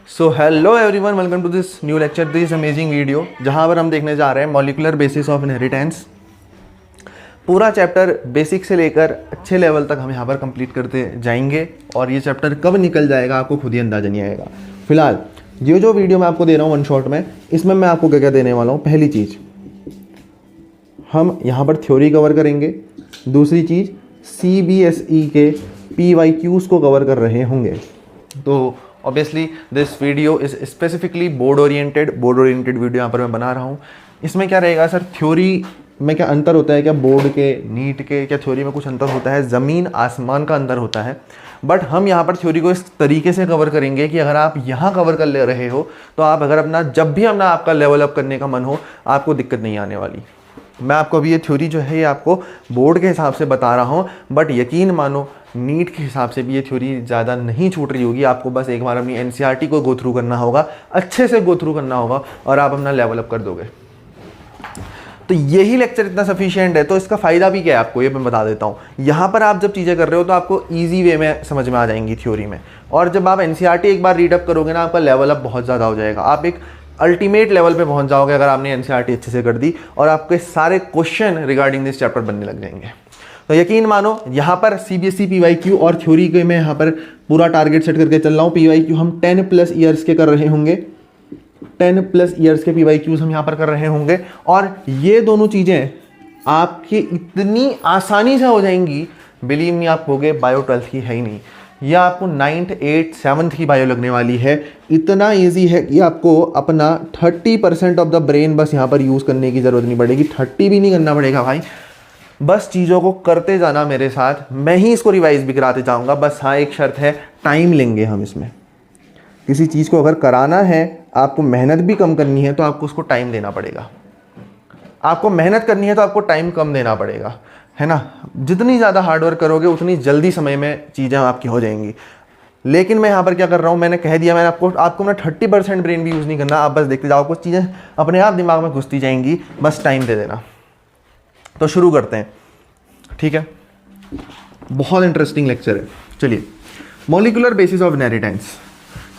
So hello everyone, welcome to this new lecture, this amazing video, जहाँ पर हम देखने जा रहे हैं मॉलिक्यूलर बेसिस ऑफ इनहेरिटेंस। पूरा चैप्टर बेसिक से लेकर अच्छे लेवल तक हम यहाँ पर कंप्लीट करते जाएंगे और ये चैप्टर कब निकल जाएगा आपको खुद ही अंदाजा नहीं आएगा। फिलहाल ये जो वीडियो मैं आपको दे रहा हूँ वन शॉट में, इसमें मैं आपको क्या क्या देने वाला हूँ। पहली चीज़, हम यहाँ पर थ्योरी कवर करेंगे। दूसरी चीज़, CBSE के PYQs को कवर कर रहे होंगे। तो obviously this video is specifically board oriented video यहाँ पर मैं बना रहा हूँ। इसमें क्या रहेगा सर, थ्योरी में क्या अंतर होता है, क्या बोर्ड के नीट के क्या थ्योरी में कुछ अंतर होता है? ज़मीन आसमान का अंतर होता है। बट हम यहाँ पर थ्योरी को इस तरीके से कवर करेंगे कि अगर आप यहाँ कवर कर ले रहे हो तो आप अगर अपना जब भी अपना आपका लेवल अप करने का मन हो, आपको दिक्कत नहीं आने वाली। मैं आपको अभी ये थ्योरी जो है ये आपको बोर्ड के हिसाब से बता रहा हूँ, बट यकीन मानो नीट के हिसाब से भी ये थ्योरी ज़्यादा नहीं छूट रही होगी। आपको बस एक बार अपनी NCERT को गो थ्रू करना होगा, अच्छे से गो थ्रू करना होगा और आप अपना लेवल अप कर दोगे। तो यही लेक्चर इतना सफिशिएंट है। तो इसका फ़ायदा भी क्या है आपको, ये मैं बता देता हूँ। यहाँ पर आप जब चीज़ें कर रहे हो तो आपको ईजी वे में समझ में आ जाएंगी थ्योरी में, और जब आप NCERT एक बार रीडअप करोगे ना, आपका लेवल अप बहुत ज़्यादा हो जाएगा। आप एक अल्टीमेट लेवल पे पहुंच जाओगे अगर आपने NCERT अच्छे से कर दी, और आपके सारे क्वेश्चन रिगार्डिंग दिस चैप्टर बनने लग जाएंगे। तो यकीन मानो यहाँ पर CBSE PYQ और थ्योरी के मैं यहाँ पर पूरा टारगेट सेट करके चल रहा हूँ। PYQ हम 10+ ईयर्स के कर रहे होंगे, 10+ ईयर्स के PYQs हम यहाँ पर कर रहे होंगे। और ये दोनों चीज़ें आपकी इतनी आसानी से हो जाएंगी, बिलीव मी। आप होगे बायो 12th की है ही नहीं, यह आपको 9th 8th 7th की बायो लगने वाली है। इतना इजी है कि आपको अपना 30% ऑफ द ब्रेन बस यहाँ पर यूज़ करने की ज़रूरत नहीं पड़ेगी। 30 भी नहीं करना पड़ेगा भाई, बस चीज़ों को करते जाना मेरे साथ। मैं ही इसको रिवाइज भी कराते जाऊँगा। बस हाँ, एक शर्त है, टाइम लेंगे हम इसमें। किसी चीज़ को अगर कराना है, आपको मेहनत भी कम करनी है तो आपको उसको टाइम देना पड़ेगा। आपको मेहनत करनी है तो आपको टाइम कम देना पड़ेगा, है ना। जितनी ज़्यादा हार्डवर्क करोगे उतनी जल्दी समय में चीज़ें आपकी हो जाएंगी। लेकिन मैं यहाँ पर क्या कर रहा हूँ, मैंने कह दिया, मैंने आपको मैं 30% ब्रेन भी यूज़ नहीं करना। आप बस देखते जाओ, कुछ चीज़ें अपने आप दिमाग में घुसती जाएंगी, बस टाइम दे देना। तो शुरू करते हैं, ठीक है। बहुत इंटरेस्टिंग लेक्चर है। चलिए, molecular basis of inheritance.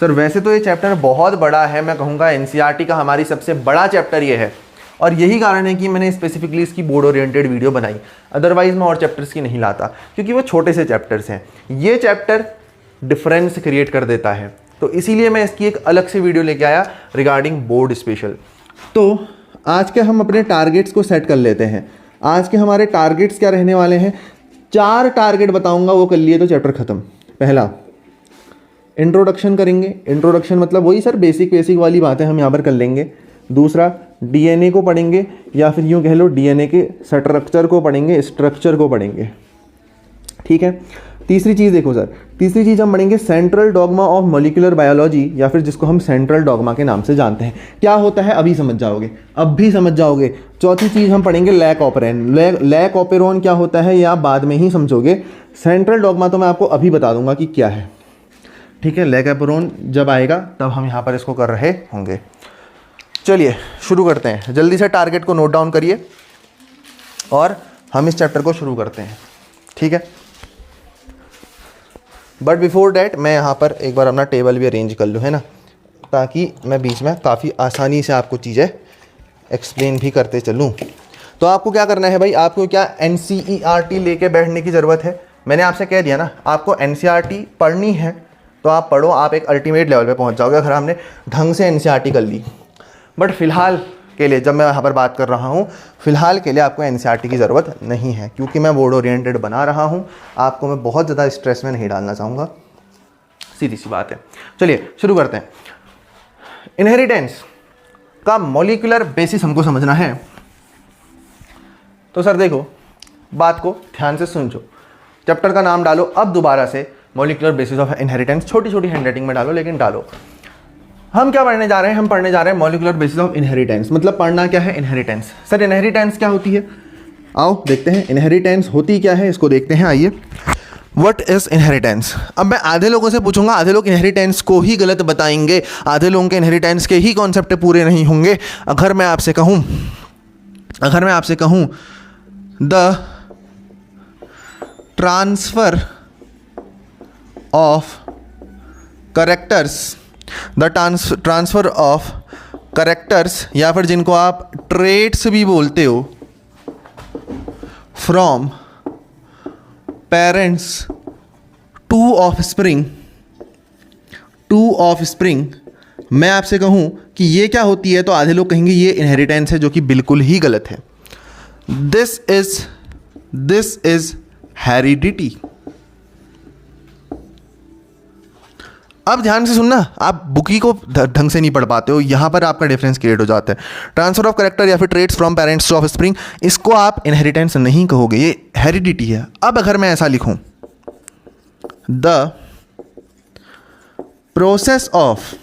Sir वैसे तो ये चैप्टर बहुत बड़ा है, मैं कहूँगा NCERT का हमारी सबसे बड़ा चैप्टर ये है, और यही कारण है कि मैंने स्पेसिफिकली इसकी बोर्ड ओरिएंटेड वीडियो बनाई। अदरवाइज मैं और चैप्टर्स की नहीं लाता, क्योंकि वो छोटे से चैप्टर्स हैं। ये चैप्टर डिफरेंस क्रिएट कर देता है, तो इसीलिए मैं इसकी एक अलग से वीडियो लेके आया रिगार्डिंग बोर्ड स्पेशल। तो आज के हम अपने टारगेट्स को सेट कर लेते हैं। आज के हमारे टारगेट्स क्या रहने वाले हैं? 4 टारगेट बताऊंगा, वो कर लिए तो चैप्टर खत्म। पहला, इंट्रोडक्शन करेंगे। इंट्रोडक्शन मतलब वही सर, बेसिक वाली बातें हम यहाँ पर कर लेंगे। दूसरा, DNA को पढ़ेंगे, या फिर यूँ कह लो DNA के स्ट्रक्चर को पढ़ेंगे, ठीक है। तीसरी चीज़ देखो सर, तीसरी चीज़ हम पढ़ेंगे central dogma of molecular biology, या फिर जिसको हम सेंट्रल डॉगमा के नाम से जानते हैं। क्या होता है अभी समझ जाओगे, अब भी समझ जाओगे। चौथी चीज़ हम पढ़ेंगे लैक ऑपरेन। लैक ऑपेरॉन क्या होता है ये आप बाद में ही समझोगे। सेंट्रल डॉगमा तो मैं आपको अभी बता दूंगा कि क्या है, ठीक है। लैक ऑपेरॉन जब आएगा तब हम यहाँ पर इसको कर रहे होंगे। चलिए शुरू करते हैं। जल्दी से टारगेट को नोट डाउन करिए और हम इस चैप्टर को शुरू करते हैं, ठीक है। बट बिफोर डैट मैं यहाँ पर एक बार अपना टेबल भी अरेंज कर लूँ, है ना, ताकि मैं बीच में काफ़ी आसानी से आपको चीज़ें एक्सप्लेन भी करते चलूँ। तो आपको क्या करना है भाई, आपको क्या NCERT लेके बैठने की ज़रूरत है? मैंने आपसे कह दिया ना, आपको NCERT पढ़नी है तो आप पढ़ो, आप एक अल्टीमेट लेवल पे पहुंच जाओगे अगर हमने ढंग से NCERT कर ली। बट फिलहाल के लिए, जब मैं यहाँ पर बात कर रहा हूँ, फिलहाल के लिए आपको NCERT की ज़रूरत नहीं है, क्योंकि मैं बोर्ड ओरिएंटेड बना रहा हूँ। आपको मैं बहुत ज़्यादा स्ट्रेस में नहीं डालना चाहूँगा, सीधी सी बात है। चलिए शुरू करते हैं। इनहेरिटेंस का मॉलिक्यूलर बेसिस हमको समझना है। तो सर देखो, बात को ध्यान से सुनो। चैप्टर का नाम डालो अब दोबारा से, मॉलिक्यूलर बेसिस ऑफ इनहेरिटेंस। छोटी छोटी हैंडराइटिंग में डालो, लेकिन डालो। हम क्या पढ़ने जा रहे हैं? हम पढ़ने जा रहे हैं मॉलिक्यूलर बेसिस ऑफ इनहेरिटेंस। मतलब पढ़ना क्या है? इनहेरिटेंस। सर इनहेरिटेंस क्या होती है? आओ देखते हैं इनहेरिटेंस होती क्या है, इसको देखते हैं। आइए, व्हाट इज इनहेरिटेंस। अब मैं आधे लोगों से पूछूंगा, आधे लोग इनहेरिटेंस को ही गलत बताएंगे, आधे लोगों के इनहेरिटेंस के ही कॉन्सेप्ट पूरे नहीं होंगे। अगर मैं आपसे कहूँ the transfer of characters the transfer of characters, या फिर जिनको आप ट्रेट्स भी बोलते हो, from parents to offspring, to offspring. मैं आपसे कहूं कि ये क्या होती है तो आधे लोग कहेंगे ये इनहेरिटेंस है, जो कि बिल्कुल ही गलत है। This is heredity. अब ध्यान से सुनना, आप बुकी को ढंग से नहीं पढ़ पाते हो, यहां पर आपका डिफरेंस क्रिएट हो जाता है। ट्रांसफर ऑफ कैरेक्टर या फिर traits from parents to offspring, इसको आप इनहेरिटेंस नहीं कहोगे, ये हेरिडिटी है। अब अगर मैं ऐसा लिखूं, the process of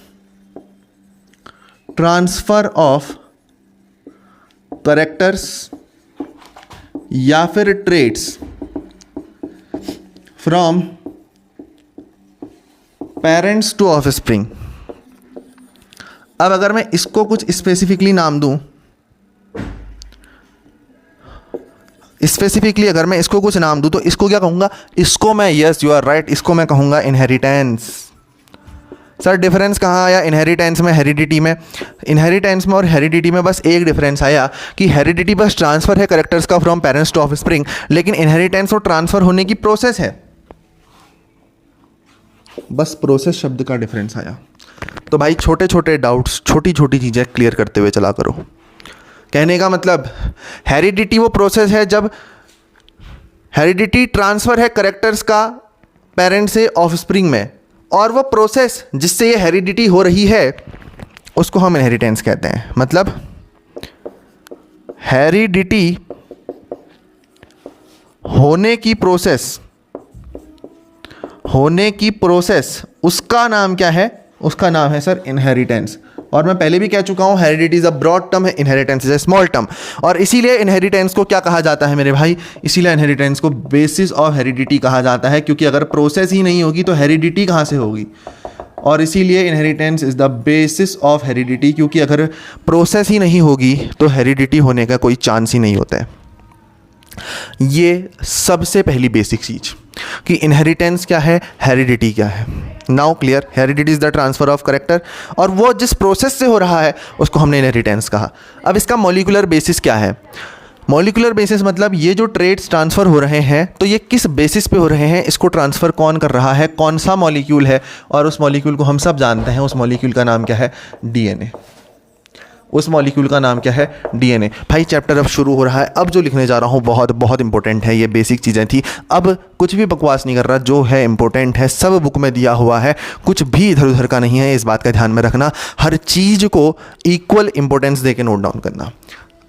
transfer of characters या फिर traits from parents to offspring. अब अगर मैं इसको कुछ स्पेसिफिकली नाम दूं, स्पेसिफिकली अगर मैं इसको कुछ नाम दूं तो इसको क्या कहूंगा? इसको मैं, यस यू आर राइट, इसको मैं कहूंगा इनहेरिटेंस। सर डिफरेंस कहाँ आया इनहेरिटेंस में हेरिडिटी में? इनहेरिटेंस में और हेरिडिटी में बस एक डिफरेंस आया कि हेरिडिटी बस ट्रांसफर है कैरेक्टर्स का फ्रॉम पेरेंट्स टू ऑफस्प्रिंग, लेकिन इनहेरिटेंस वो ट्रांसफर होने की प्रोसेस है। बस प्रोसेस शब्द का डिफरेंस आया। तो भाई छोटे छोटे डाउट्स, छोटी छोटी चीज़ें क्लियर करते हुए चला करो। कहने का मतलब हेरिडिटी वो प्रोसेस है जब हेरिडिटी ट्रांसफर है कैरेक्टर्स का पेरेंट से ऑफस्प्रिंग में, और वो प्रोसेस जिससे ये हेरिडिटी हो रही है उसको हम इनहेरिटेंस कहते हैं। मतलब हेरिडिटी होने की प्रोसेस उसका नाम क्या है? उसका नाम है सर इनहेरिटेंस। और मैं पहले भी कह चुका हूं heredity is a broad term है, inheritance is a small term. और इसीलिए इनहेरिटेंस को क्या कहा जाता है मेरे भाई? इसीलिए इनहेरिटेंस को बेसिस ऑफ हेरिडिटी कहा जाता है, क्योंकि अगर प्रोसेस ही नहीं होगी तो हेरिडिटी कहाँ से होगी? और इसीलिए inheritance is the basis of heredity, क्योंकि अगर प्रोसेस ही नहीं होगी तो हेरिडिटी होने का कोई चांस ही नहीं होता है। ये सबसे पहली बेसिक चीज कि इनहेरिटेंस क्या है, हेरिडिटी क्या है। Now clear, heredity is the transfer of character, और वो जिस प्रोसेस से हो रहा है उसको हमने इनहेरिटेंस कहा। अब इसका मॉलिक्यूलर बेसिस क्या है? मॉलिक्यूलर बेसिस मतलब ये जो ट्रेट्स ट्रांसफर हो रहे हैं तो ये किस बेसिस पे हो रहे हैं, इसको ट्रांसफर कौन कर रहा है, कौन सा मॉलिक्यूल है, और उस मॉलिक्यूल को हम सब जानते हैं। उस मॉलिक्यूल का नाम क्या है? डीएनए। उस मॉलिक्यूल का नाम क्या है? डीएनए। भाई चैप्टर अब शुरू हो रहा है, अब जो लिखने जा रहा हूँ बहुत बहुत इंपॉर्टेंट है। ये बेसिक चीज़ें थी, अब कुछ भी बकवास नहीं कर रहा, जो है इंपॉर्टेंट है सब बुक में दिया हुआ है, कुछ भी इधर उधर का नहीं है। इस बात का ध्यान में रखना, हर चीज़ को इक्वल इंपॉर्टेंस दे के नोट डाउन करना।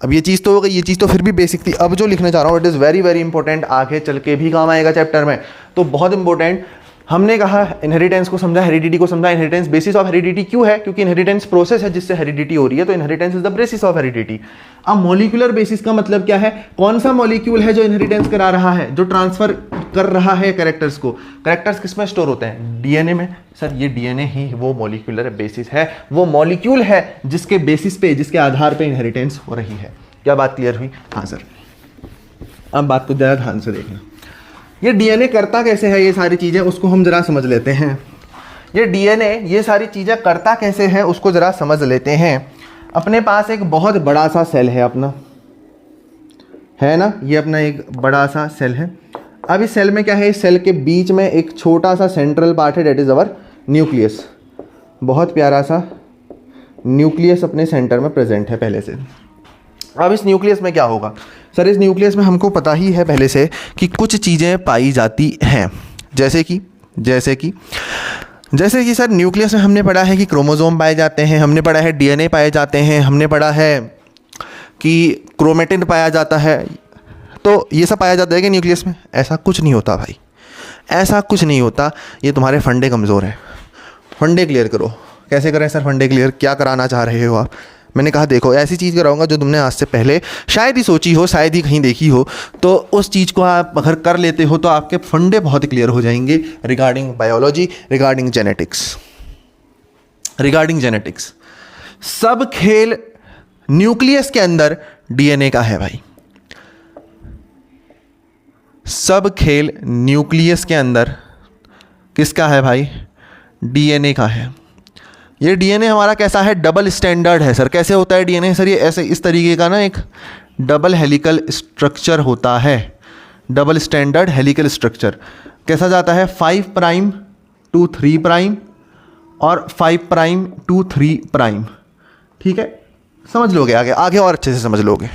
अब ये चीज़ तो हो गई, ये चीज़ तो फिर भी बेसिक थी। अब जो लिखने जा रहा हूँ it is very very important, आगे चल के भी काम आएगा चैप्टर में, तो बहुत इंपॉर्टेंट। हमने कहा इनहेरिटेंस को समझा, हेरिडिटी को समझा। इनहेरिटेंस बेसिस ऑफ हेरिडिटी क्यों है? क्योंकि इनहेरिटेंस प्रोसेस है जिससे हेरिडिटी हो रही है, तो inheritance is the basis of heredity. अब मॉलिक्यूलर बेसिस का मतलब क्या है? कौन सा मॉलिक्यूल है जो इनहेरिटेंस करा रहा है, जो ट्रांसफर कर रहा है कैरेक्टर्स को? कैरेक्टर्स किस में स्टोर होते हैं? डीएनए में। सर ये डीएनए ही वो मॉलिक्यूलर बेसिस है, वो मॉलिक्यूल है जिसके बेसिस पे, जिसके आधार पे इनहेरिटेंस हो रही है। क्या बात क्लियर हुई? हाँ सर। अब बात को ज़्यादा ध्यान से देखना, ये डीएनए करता कैसे है, ये सारी चीज़ें उसको हम ज़रा समझ लेते हैं। ये डीएनए ये सारी चीज़ें करता कैसे है उसको ज़रा समझ लेते हैं। अपने पास एक बहुत बड़ा सा सेल है अपना, है ना, ये अपना एक बड़ा सा सेल है। अब इस सेल में क्या है? इस सेल के बीच में एक छोटा सा सेंट्रल पार्ट है, डेट इज़ अवर न्यूक्लियस। बहुत प्यारा सा न्यूक्लियस अपने सेंटर में प्रेजेंट है पहले से। अब इस न्यूक्लियस में क्या होगा? सर इस न्यूक्लियस में हमको पता ही है पहले से कि कुछ चीज़ें पाई जाती हैं, जैसे कि सर न्यूक्लियस में हमने पढ़ा है कि क्रोमोसोम पाए जाते हैं, हमने पढ़ा है डीएनए पाए जाते हैं, हमने पढ़ा है कि क्रोमेटिन पाया जाता है। तो ये सब पाया जाता है कि न्यूक्लियस में? ऐसा कुछ नहीं होता भाई, ऐसा कुछ नहीं होता। ये तुम्हारे फंडे कमज़ोर हैं, फंडे क्लियर करो। कैसे करें सर फंडे क्लियर? क्या कराना चाह रहे हो आप? मैंने कहा देखो ऐसी चीज़ कराऊंगा जो तुमने आज से पहले शायद ही सोची हो, शायद ही कहीं देखी हो, तो उस चीज़ को आप अगर कर लेते हो तो आपके फंडे बहुत क्लियर हो जाएंगे रिगार्डिंग बायोलॉजी, रिगार्डिंग जेनेटिक्स। सब खेल न्यूक्लियस के अंदर डीएनए का है भाई, सब खेल न्यूक्लियस के अंदर किसका है भाई? डीएनए का है। ये डीएनए हमारा कैसा है, डबल स्टैंडर्ड है सर। कैसे होता है डीएनए सर, ये ऐसे इस तरीके का ना एक डबल हेलिकल स्ट्रक्चर होता है, डबल स्टैंडर्ड हेलिकल स्ट्रक्चर। कैसा जाता है, 5 प्राइम टू 3 प्राइम और 5 प्राइम टू 3 प्राइम। ठीक है, समझ लोगे, आगे आगे और अच्छे से समझ लोगे।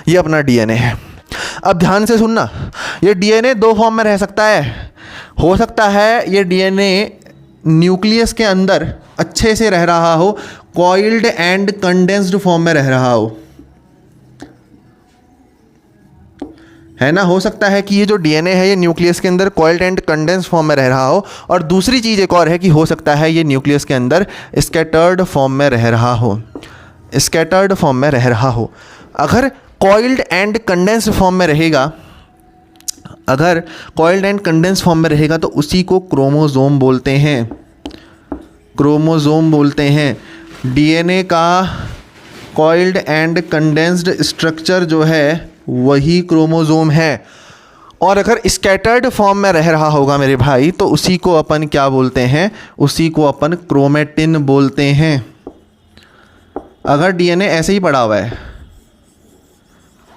ये अपना डीएनए है। अब ध्यान से सुनना, ये डीएनए 2 फॉर्म में रह सकता है। हो सकता है ये डीएनए न्यूक्लियस के अंदर अच्छे से रह रहा हो, कॉइल्ड एंड कंडेंस्ड फॉर्म में रह रहा हो, है ना। हो सकता है कि ये जो डीएनए है ये न्यूक्लियस के अंदर कॉइल्ड एंड कंडेंस्ड फॉर्म में रह रहा हो। और दूसरी चीज़ एक और है कि हो सकता है ये न्यूक्लियस के अंदर स्कैटर्ड फॉर्म में रह रहा हो, स्कैटर्ड फॉर्म में रह रहा हो। अगर कॉइल्ड एंड कंडेंस्ड फॉर्म में रहेगा, अगर कॉइल्ड एंड कंडेंस्ड फॉर्म में रहेगा तो उसी को क्रोमोसोम बोलते हैं, क्रोमोसोम बोलते हैं। डीएनए का कॉइल्ड एंड कंडेंस्ड स्ट्रक्चर जो है वही क्रोमोसोम है। और अगर स्कैटर्ड फॉर्म में रह रहा होगा मेरे भाई तो उसी को अपन क्या बोलते हैं, उसी को अपन क्रोमेटिन बोलते हैं। अगर डीएनए ऐसे ही पड़ा हुआ है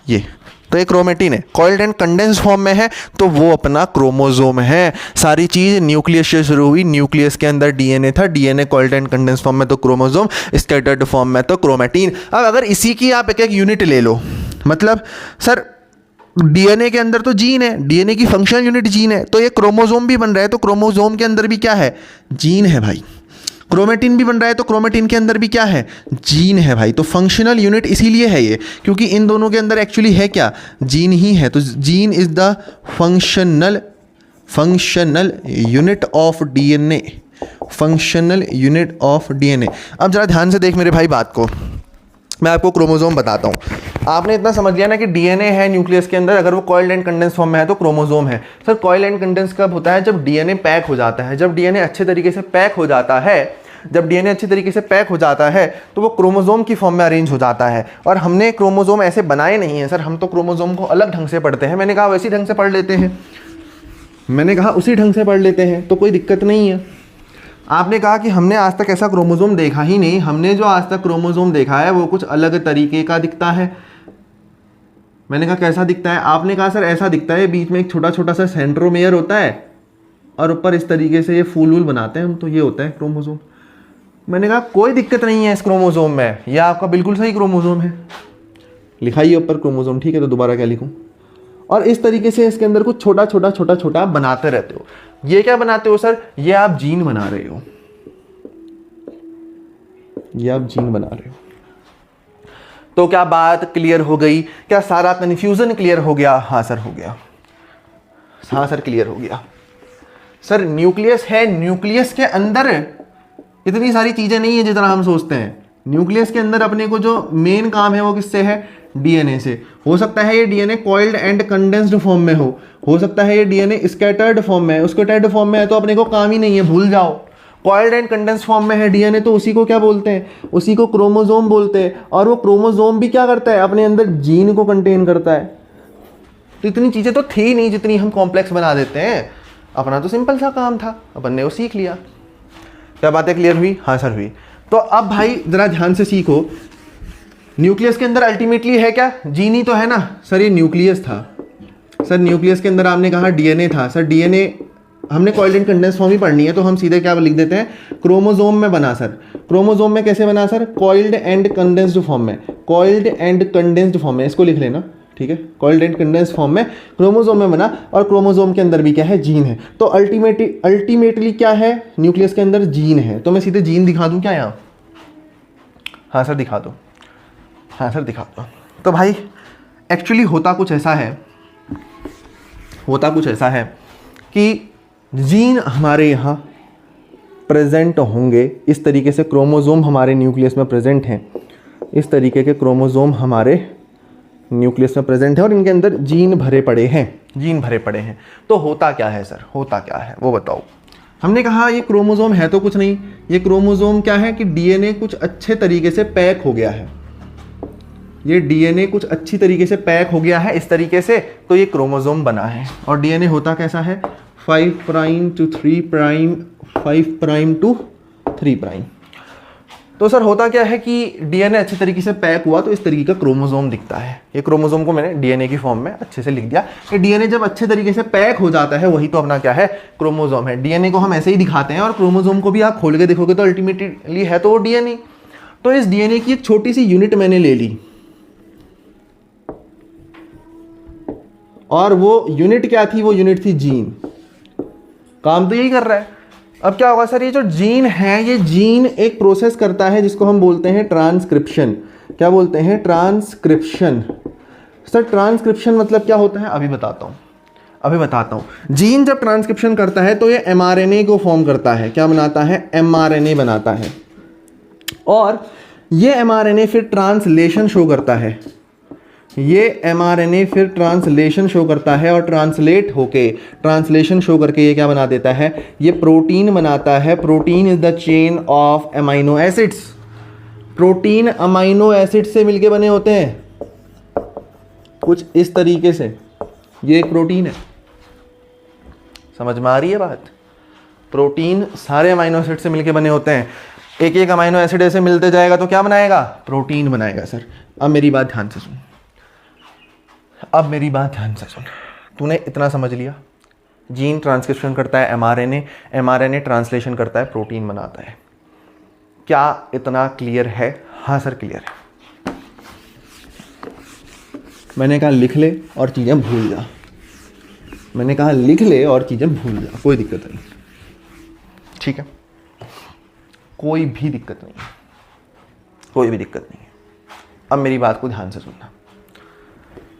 ये, तो ये क्रोमेटिन है। कॉइल्ड एंड कंडेंस्ड फॉर्म में है तो वो अपना क्रोमोसोम है। सारी चीज़ न्यूक्लियस से शुरू हुई, न्यूक्लियस के अंदर डीएनए था, DNA coiled and condensed form में तो क्रोमोसोम, स्कैटर्ड फॉर्म में तो क्रोमेटिन। अब अगर इसी की आप एक एक यूनिट ले लो, मतलब सर डीएनए के अंदर तो जीन है, डीएनए की फंक्शनल यूनिट जीन है, तो ये क्रोमोसोम भी बन रहा है तो क्रोमोसोम के अंदर भी क्या है, जीन है भाई। क्रोमेटिन भी बन रहा है तो क्रोमेटिन के अंदर भी क्या है, जीन है भाई। तो फंक्शनल यूनिट इसीलिए है ये, क्योंकि इन दोनों के अंदर एक्चुअली है क्या, जीन ही है। तो gene is the functional unit of DNA, functional unit of DNA. अब जरा ध्यान से देख मेरे भाई बात को, मैं आपको क्रोमोसोम बताता हूँ। आपने इतना समझ लिया ना कि डीएनए है न्यूक्लियस के अंदर, अगर वो कॉइल्ड एंड कंडेंस्ड फॉर्म में है तो क्रोमोसोम है। सर कॉइल्ड एंड कंडेंस्ड कब होता है, जब डीएनए पैक हो जाता है। जब डीएनए अच्छे तरीके से पैक हो जाता है, जब डीएनए अच्छे तरीके से पैक हो जाता है तो वो क्रोमोसोम की फॉर्म में अरेंज हो जाता है। और हमने क्रोमोसोम ऐसे बनाए नहीं है सर, हम तो क्रोमोसोम को अलग ढंग से पढ़ते हैं। मैंने कहा वैसी ढंग से पढ़ लेते हैं, मैंने कहा उसी ढंग से पढ़ लेते हैं, तो कोई दिक्कत नहीं है। आपने कहा कि हमने आज तक ऐसा क्रोमोसोम देखा ही नहीं, हमने जो आज तक क्रोमोसोम देखा है वो कुछ अलग तरीके का दिखता है। मैंने कहा कैसा दिखता है, आपने कहा सर ऐसा दिखता है, बीच में एक छोटा छोटा सा सेंट्रोमेयर होता है और ऊपर इस तरीके से ये फूल वूल बनाते हैं हम, तो ये होता है क्रोमोसोम। मैंने कहा कोई दिक्कत नहीं है इस क्रोमोसोम में, यह आपका बिल्कुल सही क्रोमोसोम है, लिखाइए ऊपर क्रोमोसोम। ठीक है, तो दोबारा क्या लिखूं, और इस तरीके से इसके अंदर कुछ छोटा छोटा छोटा छोटा आप बनाते रहते हो। ये क्या बनाते हो सर, ये आप जीन बना रहे हो, ये आप जीन बना रहे हो। तो क्या बात क्लियर हो गई, क्या सारा कंफ्यूजन क्लियर हो गया? हाँ सर हो गया, हाँ सर क्लियर हो गया। सर न्यूक्लियस है, न्यूक्लियस के अंदर इतनी सारी चीजें नहीं है जितना हम सोचते हैं। न्यूक्लियस के अंदर अपने को जो मेन काम है वो किससे है, डीएनए से। हो सकता है ये DNA coiled and condensed form में हो सकता है ये डीएनए स्कैटर्ड फॉर्म में है। स्कैटर्ड फॉर्म में है तो अपने को काम ही नहीं है, भूल जाओ। कॉइल्ड एंड कंडेंस्ड फॉर्म में है डीएनए तो उसी को क्या बोलते हैं, उसी को क्रोमोसोम बोलते हैं। और वो क्रोमोसोम भी क्या करता है, अपने अंदर जीन को कंटेन करता है। तो इतनी चीजें तो थी नहीं जितनी हम कॉम्प्लेक्स बना देते हैं। अपना तो सिंपल सा काम था, अपन ने वो सीख लिया। क्या बातें क्लियर हुई? हाँ सर हुई। तो अब भाई जरा ध्यान से सीखो, न्यूक्लियस के अंदर अल्टीमेटली है क्या, जीन ही तो है ना। सर ये न्यूक्लियस था, सर न्यूक्लियस के अंदर आपने कहा डीएनए था। सर डीएनए हमने कॉइल्ड एंड कंडेंस्ड फॉर्म ही पढ़नी है तो हम सीधे क्या लिख देते हैं, क्रोमोसोम में बना। सर क्रोमोसोम में कैसे बना sir, coiled and condensed form में, कॉइल्ड एंड कंडेंस्ड फॉर्म में, इसको लिख लेना। ठीक है, कॉइल्ड एंड कंडेंस्ड फॉर्म में क्रोमोसोम में बना, और क्रोमोसोम के अंदर भी क्या है, जीन है। तो अल्टीमेटली क्या है, न्यूक्लियस के अंदर जीन है। तो मैं सीधे जीन दिखा दूं क्या यहाँ? हाँ सर दिखा दो, हाँ सर दिखा दो। तो भाई एक्चुअली होता कुछ ऐसा है, होता कुछ ऐसा है कि जीन हमारे यहाँ प्रेजेंट होंगे इस तरीके से। क्रोमोसोम हमारे न्यूक्लियस में प्रेजेंट हैं, इस तरीके के क्रोमोसोम हमारे न्यूक्लियस में प्रेजेंट है और इनके अंदर जीन भरे पड़े हैं, जीन भरे पड़े हैं। तो होता क्या है सर, होता क्या है वो बताओ। हमने कहा ये क्रोमोसोम है तो कुछ नहीं, ये क्रोमोसोम क्या है कि डीएनए कुछ अच्छे तरीके से पैक हो गया है। ये डीएनए कुछ अच्छी तरीके से पैक हो गया है इस तरीके से, तो ये क्रोमोसोम बना है। और डीएनए होता कैसा है, 5 prime to 3 prime, 5 prime to 3 prime. तो सर होता क्या है कि डीएनए अच्छे तरीके से पैक हुआ तो इस तरीके का क्रोमोसोम दिखता है। ये क्रोमोसोम को मैंने डीएनए की फॉर्म में अच्छे से लिख दिया कि डीएनए जब अच्छे तरीके से पैक हो जाता है वही तो अपना क्या है, क्रोमोसोम है। डीएनए को हम ऐसे ही दिखाते हैं और क्रोमोसोम को भी आप खोल के देखोगे तो अल्टीमेटली है तो वो डीएनए। तो इस डीएनए की एक छोटी सी यूनिट मैंने ले ली और वो यूनिट क्या थी, वो यूनिट थी जीन। काम तो यही कर रहा है। अब क्या होगा सर, ये जो जीन है ये जीन एक प्रोसेस करता है जिसको हम बोलते हैं ट्रांसक्रिप्शन। क्या बोलते हैं, ट्रांसक्रिप्शन। सर ट्रांसक्रिप्शन मतलब क्या होता है, अभी बताता हूं। जीन जब ट्रांसक्रिप्शन करता है तो ये एमआरएनए को फॉर्म करता है। क्या बनाता है, एमआरएनए बनाता है। और ये एमआरएनए फिर ट्रांसलेशन शो करता है। ये एमआरएनए फिर ट्रांसलेशन शो करता है और ट्रांसलेशन शो करके ये क्या बना देता है, ये प्रोटीन बनाता है। Protein is the chain of amino acids. Protein amino acid से मिलके बने होते हैं कुछ इस तरीके से। ये एक प्रोटीन है, समझ में आ रही है बात। प्रोटीन सारे अमाइनो एसिड से मिलके बने होते हैं। एक एक अमाइनो एसिड ऐसे मिलते जाएगा तो क्या बनाएगा, प्रोटीन बनाएगा। सर अब मेरी बात ध्यान से सुन। तूने इतना समझ लिया, जीन ट्रांसक्रिप्शन करता है एमआरएनए, एमआरएनए ट्रांसलेशन करता है, प्रोटीन बनाता है। क्या इतना क्लियर है? हाँ सर क्लियर है। मैंने कहा लिख ले और चीज़ें भूल जा। कोई दिक्कत नहीं, ठीक है, कोई भी दिक्कत नहीं है। अब मेरी बात को ध्यान से सुनना।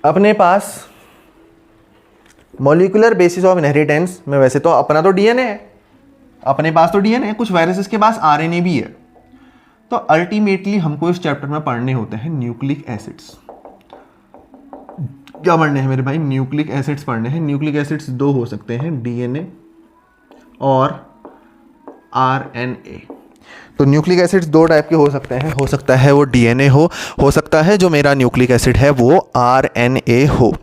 अपने पास मॉलिक्यूलर बेसिस ऑफ इनहेरिटेंस में वैसे तो अपना तो डीएनए है, अपने पास तो डीएनए है, कुछ वायरसेस के पास आरएनए भी है। तो अल्टीमेटली हमको इस चैप्टर में पढ़ने होते हैं न्यूक्लिक एसिड्स। क्या पढ़ने हैं मेरे भाई, न्यूक्लिक एसिड्स पढ़ने हैं। न्यूक्लिक एसिड्स दो हो सकते हैं, डीएनए और आरएनए। तो न्यूक्लिक एसिड्स दो टाइप के हो सकते हैं, हो सकता है वो डीएनए हो सकता है जो मेरा न्यूक्लिक एसिड है वो आरएनए हो।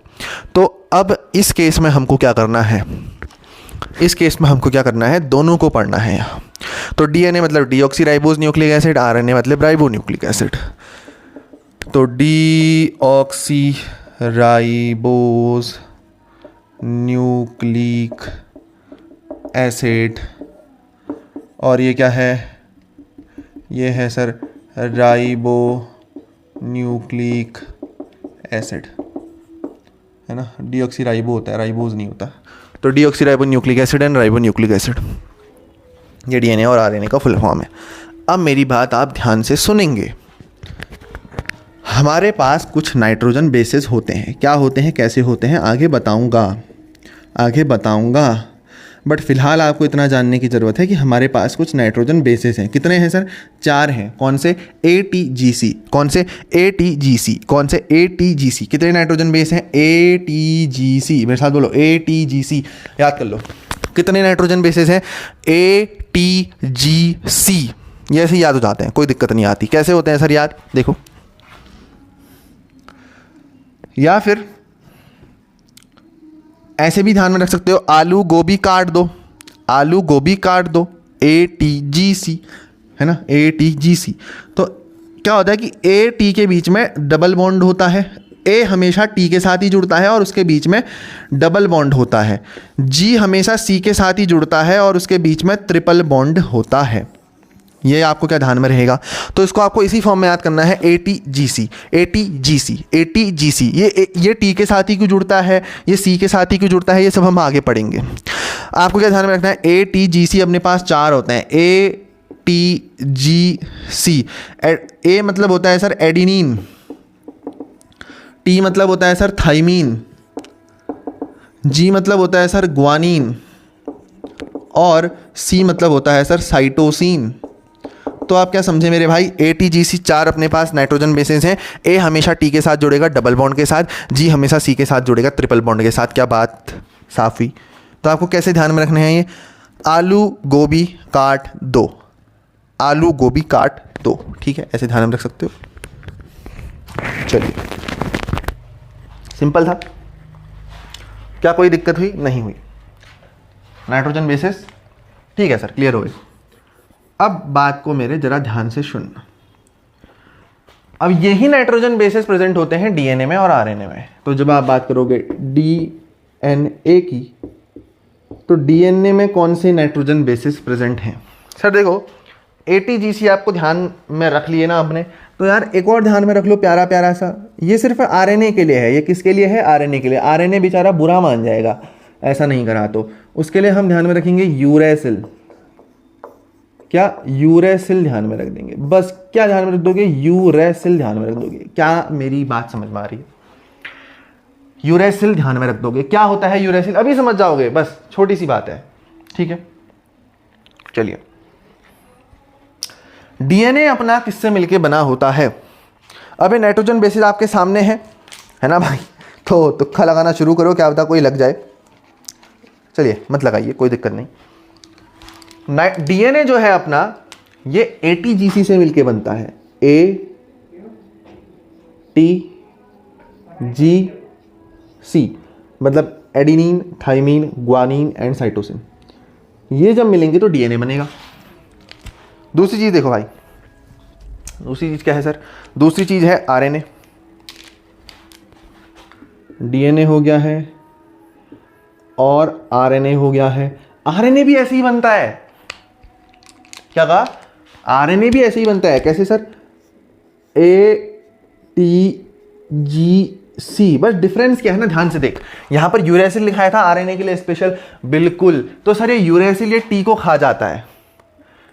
तो अब इस केस में हमको क्या करना है, दोनों को पढ़ना है यहाँ। तो डीएनए मतलब डीऑक्सीराइबोज न्यूक्लिक एसिड, आरएनए मतलब राइबो न्यूक्लिक एसिड। तो डीऑक्सीराइबोज न्यूक्लिक एसिड और ये क्या है, ये है सर राइबो न्यूक्लिक एसिड, है ना। डीऑक्सीराइबो होता है, राइबोज नहीं होता। तो deoxyribo nucleic acid and ribo nucleic acid, ये डीएनए और आरएनए का फुल फॉर्म है। अब मेरी बात आप ध्यान से सुनेंगे। हमारे पास कुछ नाइट्रोजन बेसेस होते हैं। क्या होते हैं, कैसे होते हैं, आगे बताऊंगा। बट फिलहाल आपको इतना जानने की ज़रूरत है कि हमारे पास कुछ नाइट्रोजन बेसेस हैं। कितने हैं सर, 4 हैं। कौन से, ATGC। कितने नाइट्रोजन बेस हैं, ATGC। मेरे साथ बोलो ATGC, याद कर लो कितने नाइट्रोजन बेसेस हैं, ATGC। ये ऐसे याद हो जाते हैं, कोई दिक्कत नहीं आती। कैसे होते हैं सर याद, देखो, या फिर ऐसे भी ध्यान में रख सकते हो, आलू गोभी काट दो, ATGC, है ना, ATGC। तो क्या होता है कि A-T के बीच में डबल बॉन्ड होता है। A हमेशा T के साथ ही जुड़ता है और उसके बीच में डबल बॉन्ड होता है। G हमेशा C के साथ ही जुड़ता है और उसके बीच में ट्रिपल बॉन्ड होता है। ये आपको क्या ध्यान में रहेगा, तो इसको आपको इसी फॉर्म में याद करना है, ATGC। ये T के साथ ही क्यों जुड़ता है, ये C के साथ ही क्यों जुड़ता है, ये सब हम आगे पढ़ेंगे। आपको क्या ध्यान में रखना है, ATGC अपने पास 4 होते हैं। ATGC, A मतलब होता है सर एडिनिन, T मतलब होता है सर थाइमीन, G मतलब होता है सर ग्वानिन और C मतलब होता है सर साइटोसिन। तो आप क्या समझे मेरे भाई, ATGC 4 अपने पास नाइट्रोजन बेसेस हैं। A हमेशा T के साथ जुड़ेगा डबल बॉन्ड के साथ, G हमेशा C के साथ जुड़ेगा ट्रिपल बॉन्ड के साथ। क्या बात साफ हुई। तो आपको कैसे ध्यान में रखने हैं ये, आलू गोभी काट दो, ठीक है, ऐसे ध्यान में रख सकते हो। चलिए, सिंपल था। क्या कोई दिक्कत हुई, नहीं हुई। नाइट्रोजन बेसिस ठीक है सर, क्लियर हो गई। अब बात को मेरे जरा ध्यान से सुनना। अब यही नाइट्रोजन बेसेस प्रेजेंट होते हैं डीएनए में और आरएनए में। तो जब आप बात करोगे डीएनए की, तो डीएनए में कौन से नाइट्रोजन बेसेस प्रेजेंट हैं? सर देखो, एटीजीसी आपको ध्यान में रख लिए ना आपने, तो यार एक और ध्यान में रख लो प्यारा प्यारा सा, ये सिर्फ आरएनए के लिए है। ये किसके लिए है? आरएनए के लिए। आरएनए बेचारा बुरा मान जाएगा ऐसा नहीं करा तो, उसके लिए हम ध्यान में रखेंगे यूरेसिल। क्या? यूरेसिल ध्यान में रख देंगे बस। क्या ध्यान में रख दोगे? यूरेसिल ध्यान में रख दोगे। क्या मेरी बात समझ में आ रही है? यूरेसिल ध्यान में रख दोगे। क्या होता है यूरेसिल? अभी समझ जाओगे, बस छोटी सी बात है, ठीक है। चलिए, डीएनए अपना किससे मिलके बना होता है? अब ये नाइट्रोजन बेसिस आपके सामने है ना भाई, तो तुक्का लगाना शुरू करो, क्या पता कोई लग जाए। चलिए मत लगाइए, कोई दिक्कत नहीं। डीएनए जो है अपना, ये एटीजीसी से मिलके बनता है। ATGC मतलब adenine, thymine, guanine and cytosine. ये जब मिलेंगे तो डीएनए बनेगा। दूसरी चीज देखो भाई, दूसरी चीज क्या है सर? दूसरी चीज है आरएनए। डीएनए हो गया है और आरएनए हो गया है। आरएनए भी ऐसे ही बनता है। क्या कहा? आरएनए भी ऐसे ही बनता है। कैसे सर? ATGC। बस डिफरेंस क्या है ना, ध्यान से देख, यहां पर यूरेसिल लिखाया था आरएनए के लिए स्पेशल, बिल्कुल। तो सर ये यूरेसिल ये टी को खा जाता है,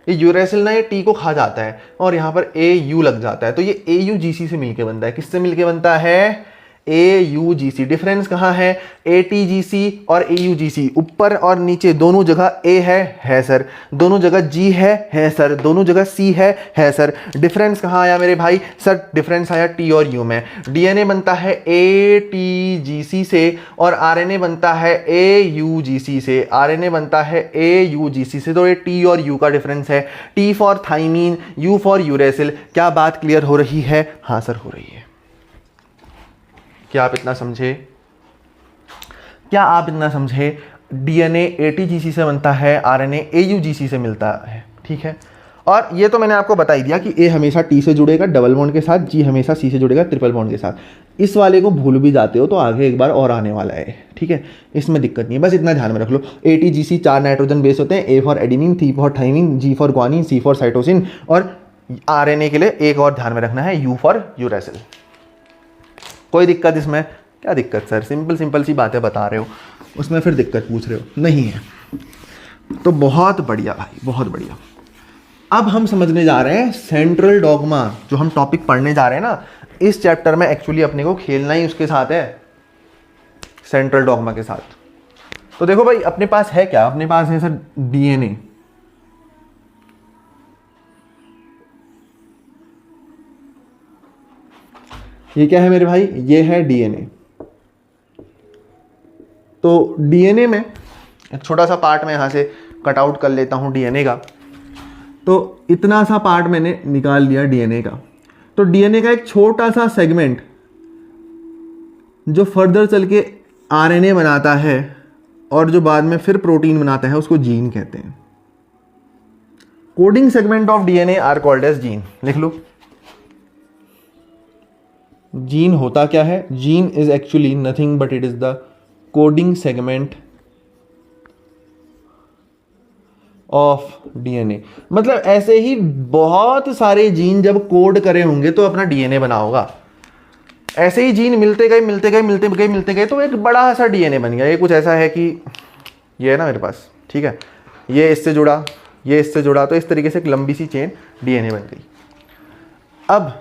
ये यूरेसिल ना ये टी को खा जाता है, और यहां पर AU लग जाता है, तो ये AUGC से मिलके बनता है। किससे मिलके बनता है? AUGC। डिफरेंस कहाँ है? ATGC और AUGC, ऊपर और नीचे दोनों जगह A है सर, दोनों जगह G है सर, दोनों जगह C है सर। डिफरेंस कहाँ आया मेरे भाई? सर डिफरेंस आया T और U में। डीएनए बनता है ATGC से और आरएनए बनता है AUGC से। आरएनए बनता है AUGC से, तो ये T और U का डिफरेंस है। T for thymine, U for uracil. क्या बात क्लियर हो रही है? हाँ सर हो रही है। क्या आप इतना समझे? क्या आप इतना समझे? डीएनए एटीजीसी से बनता है, आरएनए एयूजीसी से मिलता है, ठीक है। और ये तो मैंने आपको बता ही दिया कि ए हमेशा टी से जुड़ेगा डबल बॉन्ड के साथ, जी हमेशा सी से जुड़ेगा ट्रिपल बॉन्ड के साथ। इस वाले को भूल भी जाते हो तो आगे एक बार और आने वाला है, ठीक है, इसमें दिक्कत नहीं है, बस इतना ध्यान में रख लो। एटीजीसी 4 नाइट्रोजन बेस होते हैं, A for adenine, T for thymine, G for guanine, C for cytosine, और आरएनए के लिए एक और ध्यान में रखना है, यू फॉर यूरेसिल। कोई दिक्कत इसमें? क्या दिक्कत सर, सिंपल सी बातें बता रहे हो, उसमें फिर दिक्कत पूछ रहे हो? नहीं है तो बहुत बढ़िया भाई, बहुत बढ़िया। अब हम समझने जा रहे हैं सेंट्रल डॉगमा, जो हम टॉपिक पढ़ने जा रहे हैं ना इस चैप्टर में, एक्चुअली अपने को खेलना ही उसके साथ है, सेंट्रल डॉगमा के साथ। तो देखो भाई अपने पास है क्या? अपने पास है सर डीएनए। ये क्या है मेरे भाई? ये है डीएनए। तो डीएनए में एक छोटा सा पार्ट मैं यहां से कट आउट कर लेता हूं डीएनए का। तो इतना सा पार्ट मैंने निकाल लिया डीएनए का। तो डीएनए का एक छोटा सा सेगमेंट जो फर्दर चल के आरएनए बनाता है और जो बाद में फिर प्रोटीन बनाता है, उसको जीन कहते हैं। Coding segment of DNA are called as gene. लिख लो, जीन होता क्या है? Gene is actually nothing but it is the coding segment of DNA. मतलब ऐसे ही बहुत सारे जीन जब कोड करे होंगे तो अपना डीएनए बना होगा। ऐसे ही जीन मिलते गए तो एक बड़ा सा डीएनए बन गया। ये कुछ ऐसा है कि ये है ना मेरे पास, ठीक है, ये इससे जुड़ा, ये इससे जुड़ा, तो इस तरीके से एक लंबी सी चेन डीएनए बन गई। अब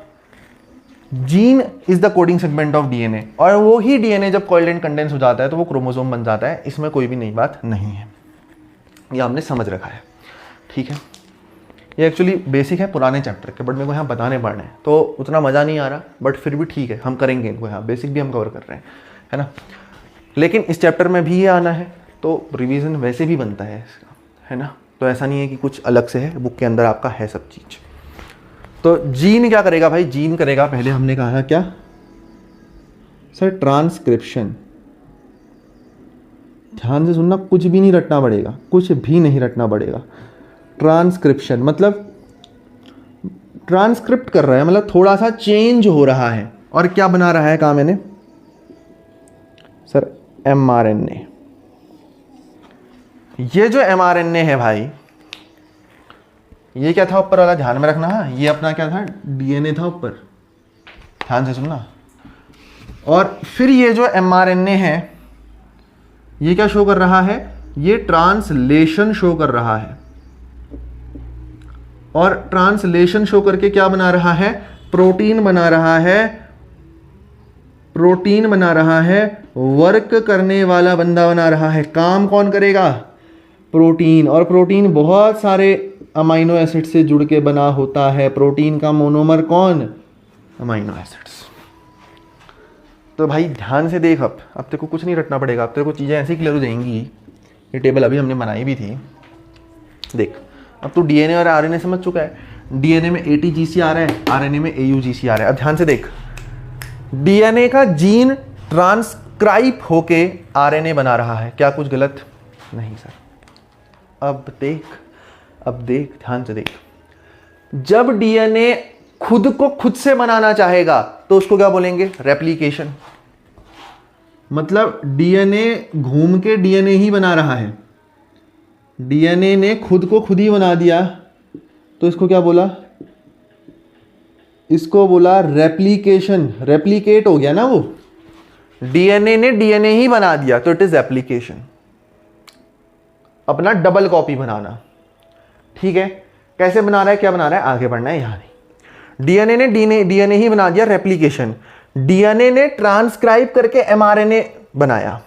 gene is the coding segment of DNA, और वो ही डीएनए जब कॉइल्ड एंड कंडेंस हो जाता है तो वो क्रोमोसोम बन जाता है। इसमें कोई भी नई बात नहीं है, ये हमने समझ रखा है, ठीक है। ये एक्चुअली बेसिक है पुराने चैप्टर के, बट मेरे को यहाँ बताने पड़ने हैं तो उतना मज़ा नहीं आ रहा, बट फिर भी ठीक है, हम करेंगे इनको, यहाँ बेसिक भी हम कवर कर रहे हैं, है ना। लेकिन इस चैप्टर में भी ये आना है तो रिवीजन वैसे भी बनता है इसका, है ना। तो ऐसा नहीं है कि कुछ अलग से है, बुक के अंदर आपका है सब चीज़। तो जीन क्या करेगा भाई? जीन करेगा, पहले हमने कहा क्या सर? ट्रांसक्रिप्शन। ध्यान से सुनना, कुछ भी नहीं रटना पड़ेगा, कुछ भी नहीं रटना पड़ेगा। ट्रांसक्रिप्शन मतलब ट्रांसक्रिप्ट कर रहा है, मतलब थोड़ा सा चेंज हो रहा है। और क्या बना रहा है कहा मैंने सर, mRNA। ये जो mRNA है भाई, ये क्या था ऊपर वाला, ध्यान में रखना। हाँ, ये अपना क्या था, DNA था ऊपर, ध्यान से सुनना। और फिर ये जो mRNA है ये क्या शो कर रहा है, ये ट्रांसलेशन शो कर रहा है। और ट्रांसलेशन शो करके क्या बना रहा है, प्रोटीन बना रहा है, प्रोटीन बना रहा है, वर्क करने वाला बंदा बना रहा है। काम कौन करेगा, प्रोटीन। और प्रोटीन बहुत सारे अमाइनो एसिड से जुड़ के बना होता है। प्रोटीन का मोनोमर कौन, अमाइनो एसिड्स। तो भाई ध्यान से देख, अब तेरे को कुछ नहीं रटना पड़ेगा, अब तेरे को चीज़ें ऐसी क्लियर हो जाएंगी। ये टेबल अभी हमने बनाई भी थी, देख अब तू डीएनए और आरएनए समझ चुका है। डीएनए में एटीजीसी आ रहा है, आरएनए में एयूजीसी आ रहा है। अब ध्यान से देख, डीएनए का जीन ट्रांसक्राइब होके आरएनए बना रहा है, क्या कुछ गलत नहीं सर। अब देख ध्यान से देख, जब डीएनए खुद को खुद से बनाना चाहेगा तो उसको क्या बोलेंगे, रेप्लिकेशन। मतलब डीएनए घूम के डीएनए ही बना रहा है, डीएनए ने खुद को खुद ही बना दिया तो इसको क्या बोला, इसको बोला रेप्लिकेशन। रेप्लिकेट हो गया ना वो, डीएनए ने डीएनए ही बना दिया तो इट इज रेप्लिकेशन, अपना डबल कॉपी बनाना। ठीक है, कैसे बना रहा है, क्या बना रहा है, आगे बढ़ना है, यहां नहीं। डीएनए ने डीएनए ही बना दिया, रेप्लिकेशन। डीएनए ने ट्रांसक्राइब करके एमआरएनए बनाया,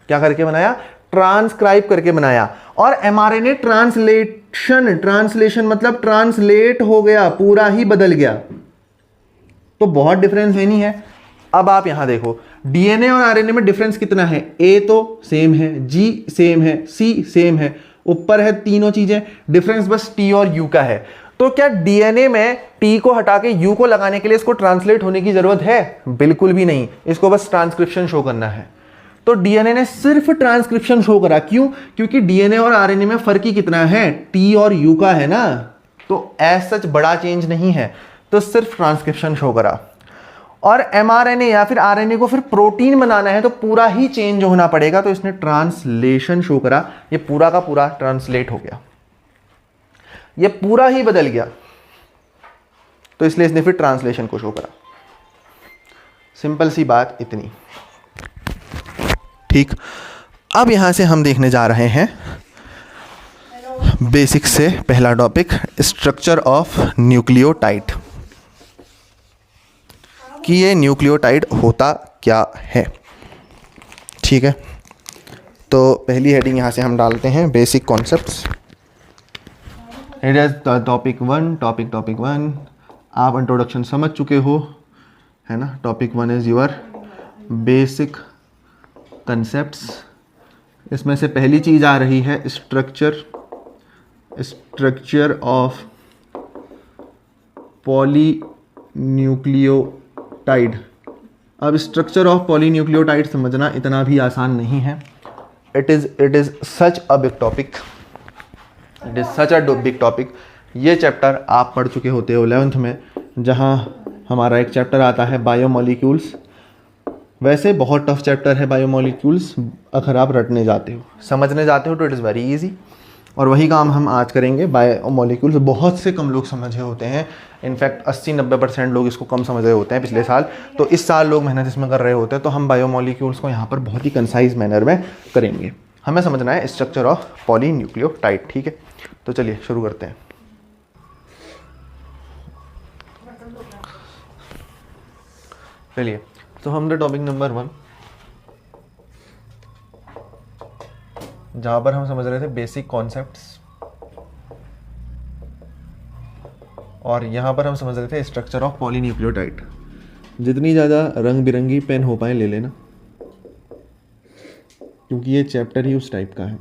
क्या करके बनाया, ट्रांसक्राइब करके बनाया। और एमआरएनए ट्रांसलेशन मतलब ट्रांसलेट हो गया, पूरा ही बदल गया। तो बहुत डिफरेंस है नहीं है। अब आप यहां देखो, डीएनए और आरएनए में डिफरेंस कितना है, ए तो सेम है, जी सेम है, सी सेम है, ऊपर है तीनों चीजें, डिफरेंस बस टी और यू का है। तो क्या डीएनए में टी को हटा के यू को लगाने के लिए इसको ट्रांसलेट होने की जरूरत है, बिल्कुल भी नहीं, इसको बस ट्रांसक्रिप्शन शो करना है। तो डीएनए ने सिर्फ ट्रांसक्रिप्शन शो करा, क्यों, क्योंकि डीएनए और आरएनए में फर्क ही कितना है, टी और यू का है ना, तो एज सच बड़ा चेंज नहीं है, तो सिर्फ ट्रांसक्रिप्शन शो करा। और एमआरएनए या फिर आरएनए को फिर प्रोटीन बनाना है तो पूरा ही चेंज होना पड़ेगा, तो इसने ट्रांसलेशन शो करा, ये पूरा का पूरा ट्रांसलेट हो गया, ये पूरा ही बदल गया, तो इसलिए इसने फिर ट्रांसलेशन को शो करा। सिंपल सी बात इतनी। ठीक, अब यहां से हम देखने जा रहे हैं बेसिक से पहला टॉपिक, स्ट्रक्चर ऑफ न्यूक्लियोटाइड, कि ये न्यूक्लियोटाइड होता क्या है। ठीक है, तो पहली हेडिंग यहाँ से हम डालते हैं, basic concepts. It is topic one. आप इंट्रोडक्शन समझ चुके हो, है ना। Topic 1 is your basic concepts. इसमें से पहली चीज़ आ रही है स्ट्रक्चर ऑफ पॉलीन्यूक्लियोटाइड। अब स्ट्रक्चर ऑफ पॉलीन्यूक्लियोटाइड समझना इतना भी आसान नहीं है। It is such a big topic, it is such a big topic. ये चैप्टर आप पढ़ चुके होते हो 11th में, जहाँ हमारा एक चैप्टर आता है बायोमोलिक्यूल्स। वैसे बहुत टफ चैप्टर है बायोमोलिक्यूल्स, अगर आप रटने जाते हो, समझने जाते हो तो इट इज़ वेरी इजी। और वही काम हम आज करेंगे। बायोमोलिक्यूल्स बहुत से कम लोग समझे होते हैं, इनफैक्ट 80-90% लोग इसको कम समझ रहे होते हैं पिछले साल, तो इस साल लोग मेहनत इसमें कर रहे होते हैं। तो हम बायोमोलिक्यूल्स को यहाँ पर बहुत ही कंसाइज मैनर में करेंगे। हमें समझना है स्ट्रक्चर ऑफ पॉलीन्यूक्लियोटाइड। ठीक है, तो चलिए शुरू करते हैं। चलिए, तो हम द टॉपिक नंबर 1, जहाँ पर हम समझ रहे थे बेसिक कॉन्सेप्ट्स, और यहाँ पर हम समझ रहे थे स्ट्रक्चर ऑफ पॉलीन्यूक्लियोटाइड। जितनी ज़्यादा रंग बिरंगी पेन हो पाए ले लेना, क्योंकि ये चैप्टर ही उस टाइप का है।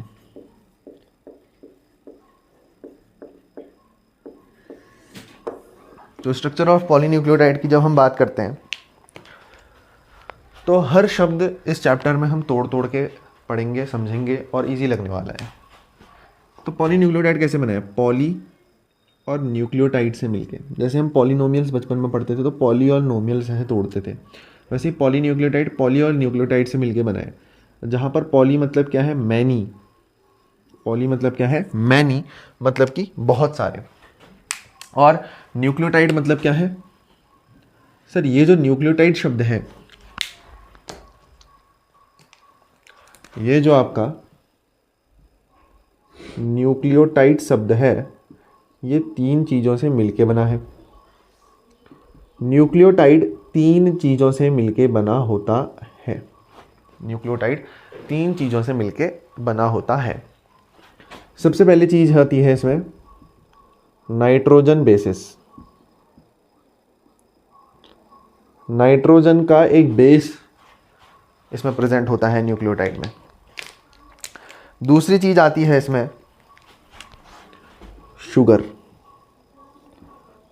तो स्ट्रक्चर ऑफ पॉलीन्यूक्लियोटाइड की जब हम बात करते हैं तो हर शब्द इस चैप्टर में हम तोड़ तोड़ के पढ़ेंगे, समझेंगे और इजी लगने वाला है। तो पॉलीन्यूक्लियोटाइड कैसे बना है? पॉली और न्यूक्लियोटाइड से मिलके, जैसे हम पॉलिनोमियल्स बचपन में पढ़ते थे तो पॉली और नोमियल्स हैं तोड़ते थे, वैसे ही पॉलीन्यूक्लियोटाइड पॉली और न्यूक्लियोटाइड से मिलके बना है। जहाँ पर पॉली मतलब क्या है? मैनी। पॉली मतलब क्या है? मैनी, मतलब कि बहुत सारे। और न्यूक्लियोटाइड मतलब क्या है? सर ये जो न्यूक्लियोटाइड शब्द है, ये जो आपका न्यूक्लियोटाइड शब्द है, ये 3 चीज़ों से मिलके बना है। न्यूक्लियोटाइड 3 चीज़ों से मिलके बना होता है। न्यूक्लियोटाइड 3 चीज़ों से मिलके बना होता है। सबसे पहली चीज़ आती है इसमें नाइट्रोजन बेसिस। नाइट्रोजन का एक बेस इसमें प्रेजेंट होता है न्यूक्लियोटाइड में। दूसरी चीज़ आती है इसमें शुगर।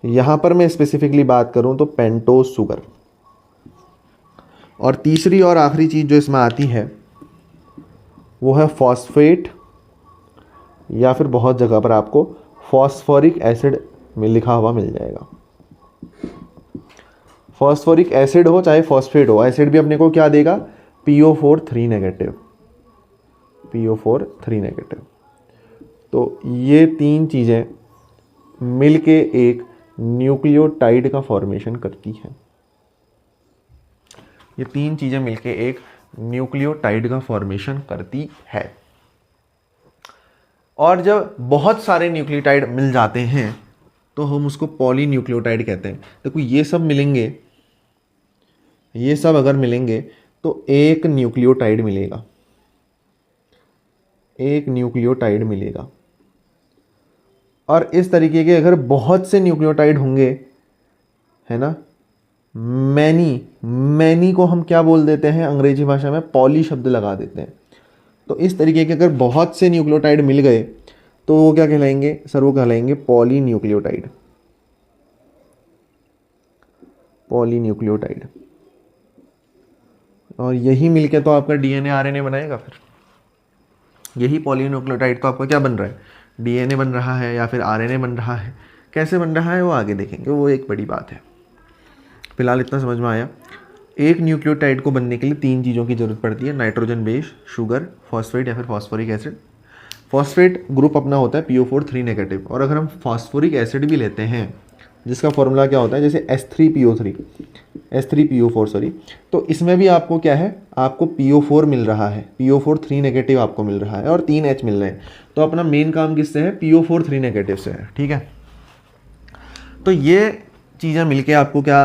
यहाँ पर मैं स्पेसिफिकली बात करूँ तो पेंटोज शुगर। और तीसरी और आखिरी चीज़ जो इसमें आती है वो है फॉस्फेट, या फिर बहुत जगह पर आपको फॉस्फोरिक एसिड में लिखा हुआ मिल जाएगा। फॉस्फोरिक एसिड हो चाहे फॉस्फेट हो, एसिड भी अपने को क्या देगा? PO4 3 negative. PO4 3 negative. तो ये 3 चीज़ें मिलके एक न्यूक्लियोटाइड का फॉर्मेशन करती हैं। ये 3 चीज़ें मिलके एक न्यूक्लियोटाइड का फॉर्मेशन करती है। और जब बहुत सारे न्यूक्लियोटाइड मिल जाते हैं तो हम उसको पॉलीन्यूक्लियोटाइड कहते हैं। देखो ये सब मिलेंगे, ये सब अगर मिलेंगे तो एक न्यूक्लियोटाइड मिलेगा, एक न्यूक्लियोटाइड मिलेगा। और इस तरीके के अगर बहुत से न्यूक्लियोटाइड होंगे, है ना, मैनी को हम क्या बोल देते हैं अंग्रेजी भाषा में? पॉली शब्द लगा देते हैं। तो इस तरीके के अगर बहुत से न्यूक्लियोटाइड मिल गए तो वो क्या कहलाएंगे? सर वो कहलाएंगे पॉलीन्यूक्लियोटाइड। पॉलीन्यूक्लियोटाइड। और यही मिलके तो आपका DNA RNA बनाएगा। फिर यही पॉलीन्यूक्लियोटाइड तो आपका क्या बन रहा है? DNA बन रहा है या फिर RNA बन रहा है। कैसे बन रहा है वो आगे देखेंगे, वो एक बड़ी बात है। फिलहाल इतना समझ में आया। एक न्यूक्लियोटाइड को बनने के लिए 3 चीज़ों की ज़रूरत पड़ती है: नाइट्रोजन बेस, शुगर, फॉस्फेट या फिर फॉस्फोरिक एसिड। फॉस्फेट ग्रुप अपना होता है PO4 3 नेगेटिव। और अगर हम फॉस्फोरिक एसिड भी लेते हैं जिसका फॉर्मूला क्या होता है? जैसे H3PO4 सॉरी, तो इसमें भी आपको क्या है? आपको PO4 मिल रहा है, PO4 3 नेगेटिव आपको मिल रहा है और 3 H मिल रहे हैं। तो अपना मेन काम किससे है? PO4 3 नेगेटिव से है। ठीक है, तो ये चीज़ें मिलके आपको क्या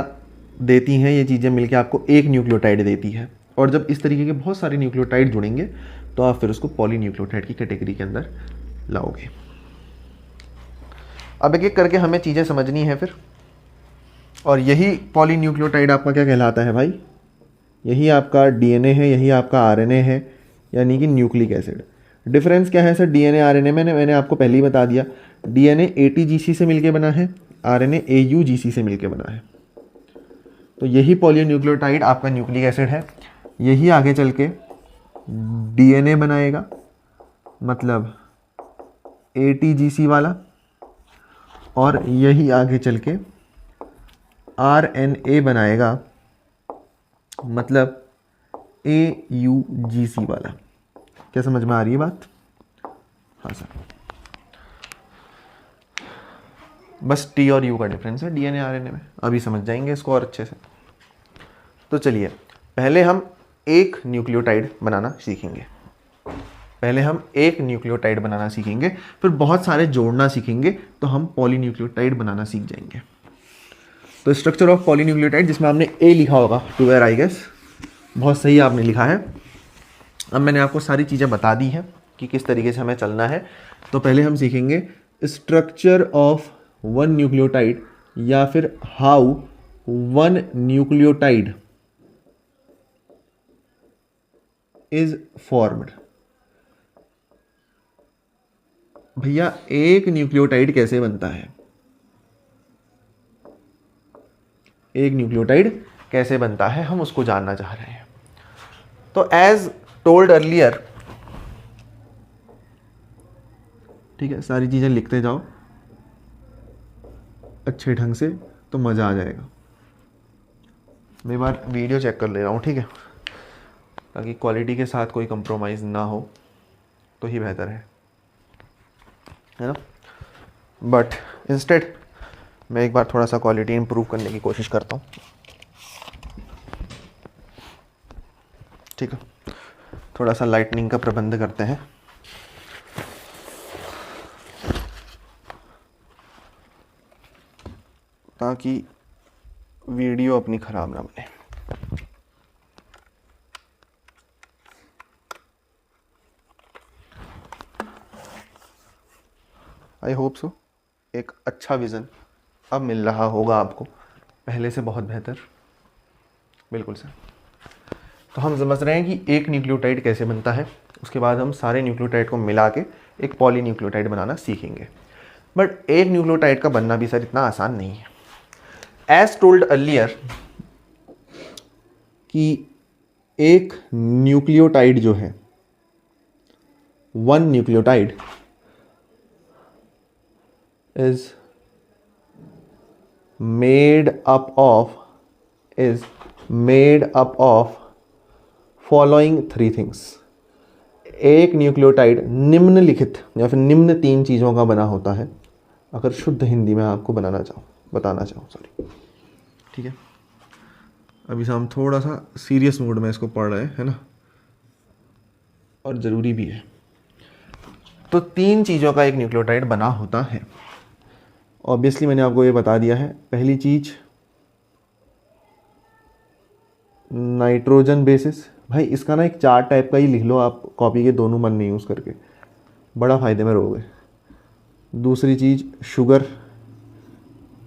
देती हैं? ये चीज़ें मिलके आपको एक न्यूक्लियोटाइड देती है। और जब इस तरीके के बहुत सारे न्यूक्लियोटाइड जुड़ेंगे तो आप फिर उसको पॉलीन्यूक्लियोटाइड की कैटेगरी के अंदर लाओगे। अब एक एक करके हमें चीज़ें समझनी है फिर। और यही पॉलीन्यूक्लियोटाइड आपका क्या कहलाता है भाई? यही आपका DNA है, यही आपका RNA है, यानी कि न्यूक्लिक एसिड। डिफरेंस क्या है सर DNA RNA में? मैंने आपको पहले ही बता दिया। DNA ATGC से मिलके बना है, RNA AUGC से मिलके बना है। तो यही पॉलीन्यूक्लियोटाइड आपका न्यूक्लिक एसिड है। यही आगे चल के DNA बनाएगा, मतलब ATGC वाला। और यही आगे चल के RNA बनाएगा, मतलब AUGC वाला। क्या समझ में आ रही है बात? हाँ सर, बस T और U का डिफरेंस है DNA RNA में। अभी समझ जाएंगे इसको और अच्छे से। तो चलिए पहले हम एक न्यूक्लियोटाइड बनाना सीखेंगे। पहले हम एक न्यूक्लियोटाइड बनाना सीखेंगे, फिर बहुत सारे जोड़ना सीखेंगे, तो हम पॉलीन्यूक्लियोटाइड बनाना सीख जाएंगे। तो स्ट्रक्चर ऑफ पॉलीन्यूक्लियोटाइड, जिसमें आपने A लिखा होगा टू वेयर आई गेस, बहुत सही आपने लिखा है। अब मैंने आपको सारी चीज़ें बता दी हैं कि किस तरीके से हमें चलना है। तो पहले हम सीखेंगे स्ट्रक्चर ऑफ वन न्यूक्लियोटाइड, या फिर how one nucleotide is formed. भैया एक न्यूक्लियोटाइड कैसे बनता है? एक न्यूक्लियोटाइड कैसे बनता है हम उसको जानना चाह रहे हैं। तो एज टोल्ड अर्लियर, ठीक है, सारी चीज़ें लिखते जाओ अच्छे ढंग से, तो मज़ा आ जाएगा। मैं एक बार वीडियो चेक कर ले रहा हूँ, ठीक है, ताकि क्वालिटी के साथ कोई कंप्रोमाइज़ ना हो तो ही बेहतर है ना। बट इंस्टेड मैं एक बार थोड़ा सा क्वालिटी इंप्रूव करने की कोशिश करता हूँ, ठीक है। थोड़ा सा लाइटनिंग का प्रबंध करते हैं। ताकि वीडियो अपनी ख़राब ना बने। आई होप सो एक अच्छा विज़न अब मिल रहा होगा आपको, पहले से बहुत बेहतर। बिल्कुल सर। तो हम समझ रहे हैं कि एक न्यूक्लियोटाइड कैसे बनता है, उसके बाद हम सारे न्यूक्लियोटाइड को मिला के एक पॉलीन्यूक्लियोटाइड बनाना सीखेंगे। बट एक न्यूक्लियोटाइड का बनना भी सर इतना आसान नहीं है। एज टोल्ड अर्लियर कि एक न्यूक्लियोटाइड जो है, one nucleotide is made up of following three things। एक न्यूक्लियोटाइड निम्नलिखित या फिर निम्न 3 चीज़ों का बना होता है, अगर शुद्ध हिंदी में आपको बताना चाहूँ सॉरी, ठीक है। अभी से हम थोड़ा सा सीरियस मूड में इसको पढ़ रहे हैं ना, और ज़रूरी भी है। तो 3 चीज़ों का एक न्यूक्लियोटाइड बना होता है। ऑब्वियसली मैंने आपको ये बता दिया है। पहली चीज़ नाइट्रोजन बेसिस। भाई इसका ना एक चार्ट टाइप का ही लिख लो आप, कॉपी के दोनों मन नहीं यूज़ करके, बड़ा फ़ायदे में रहोगे। दूसरी चीज़ शुगर।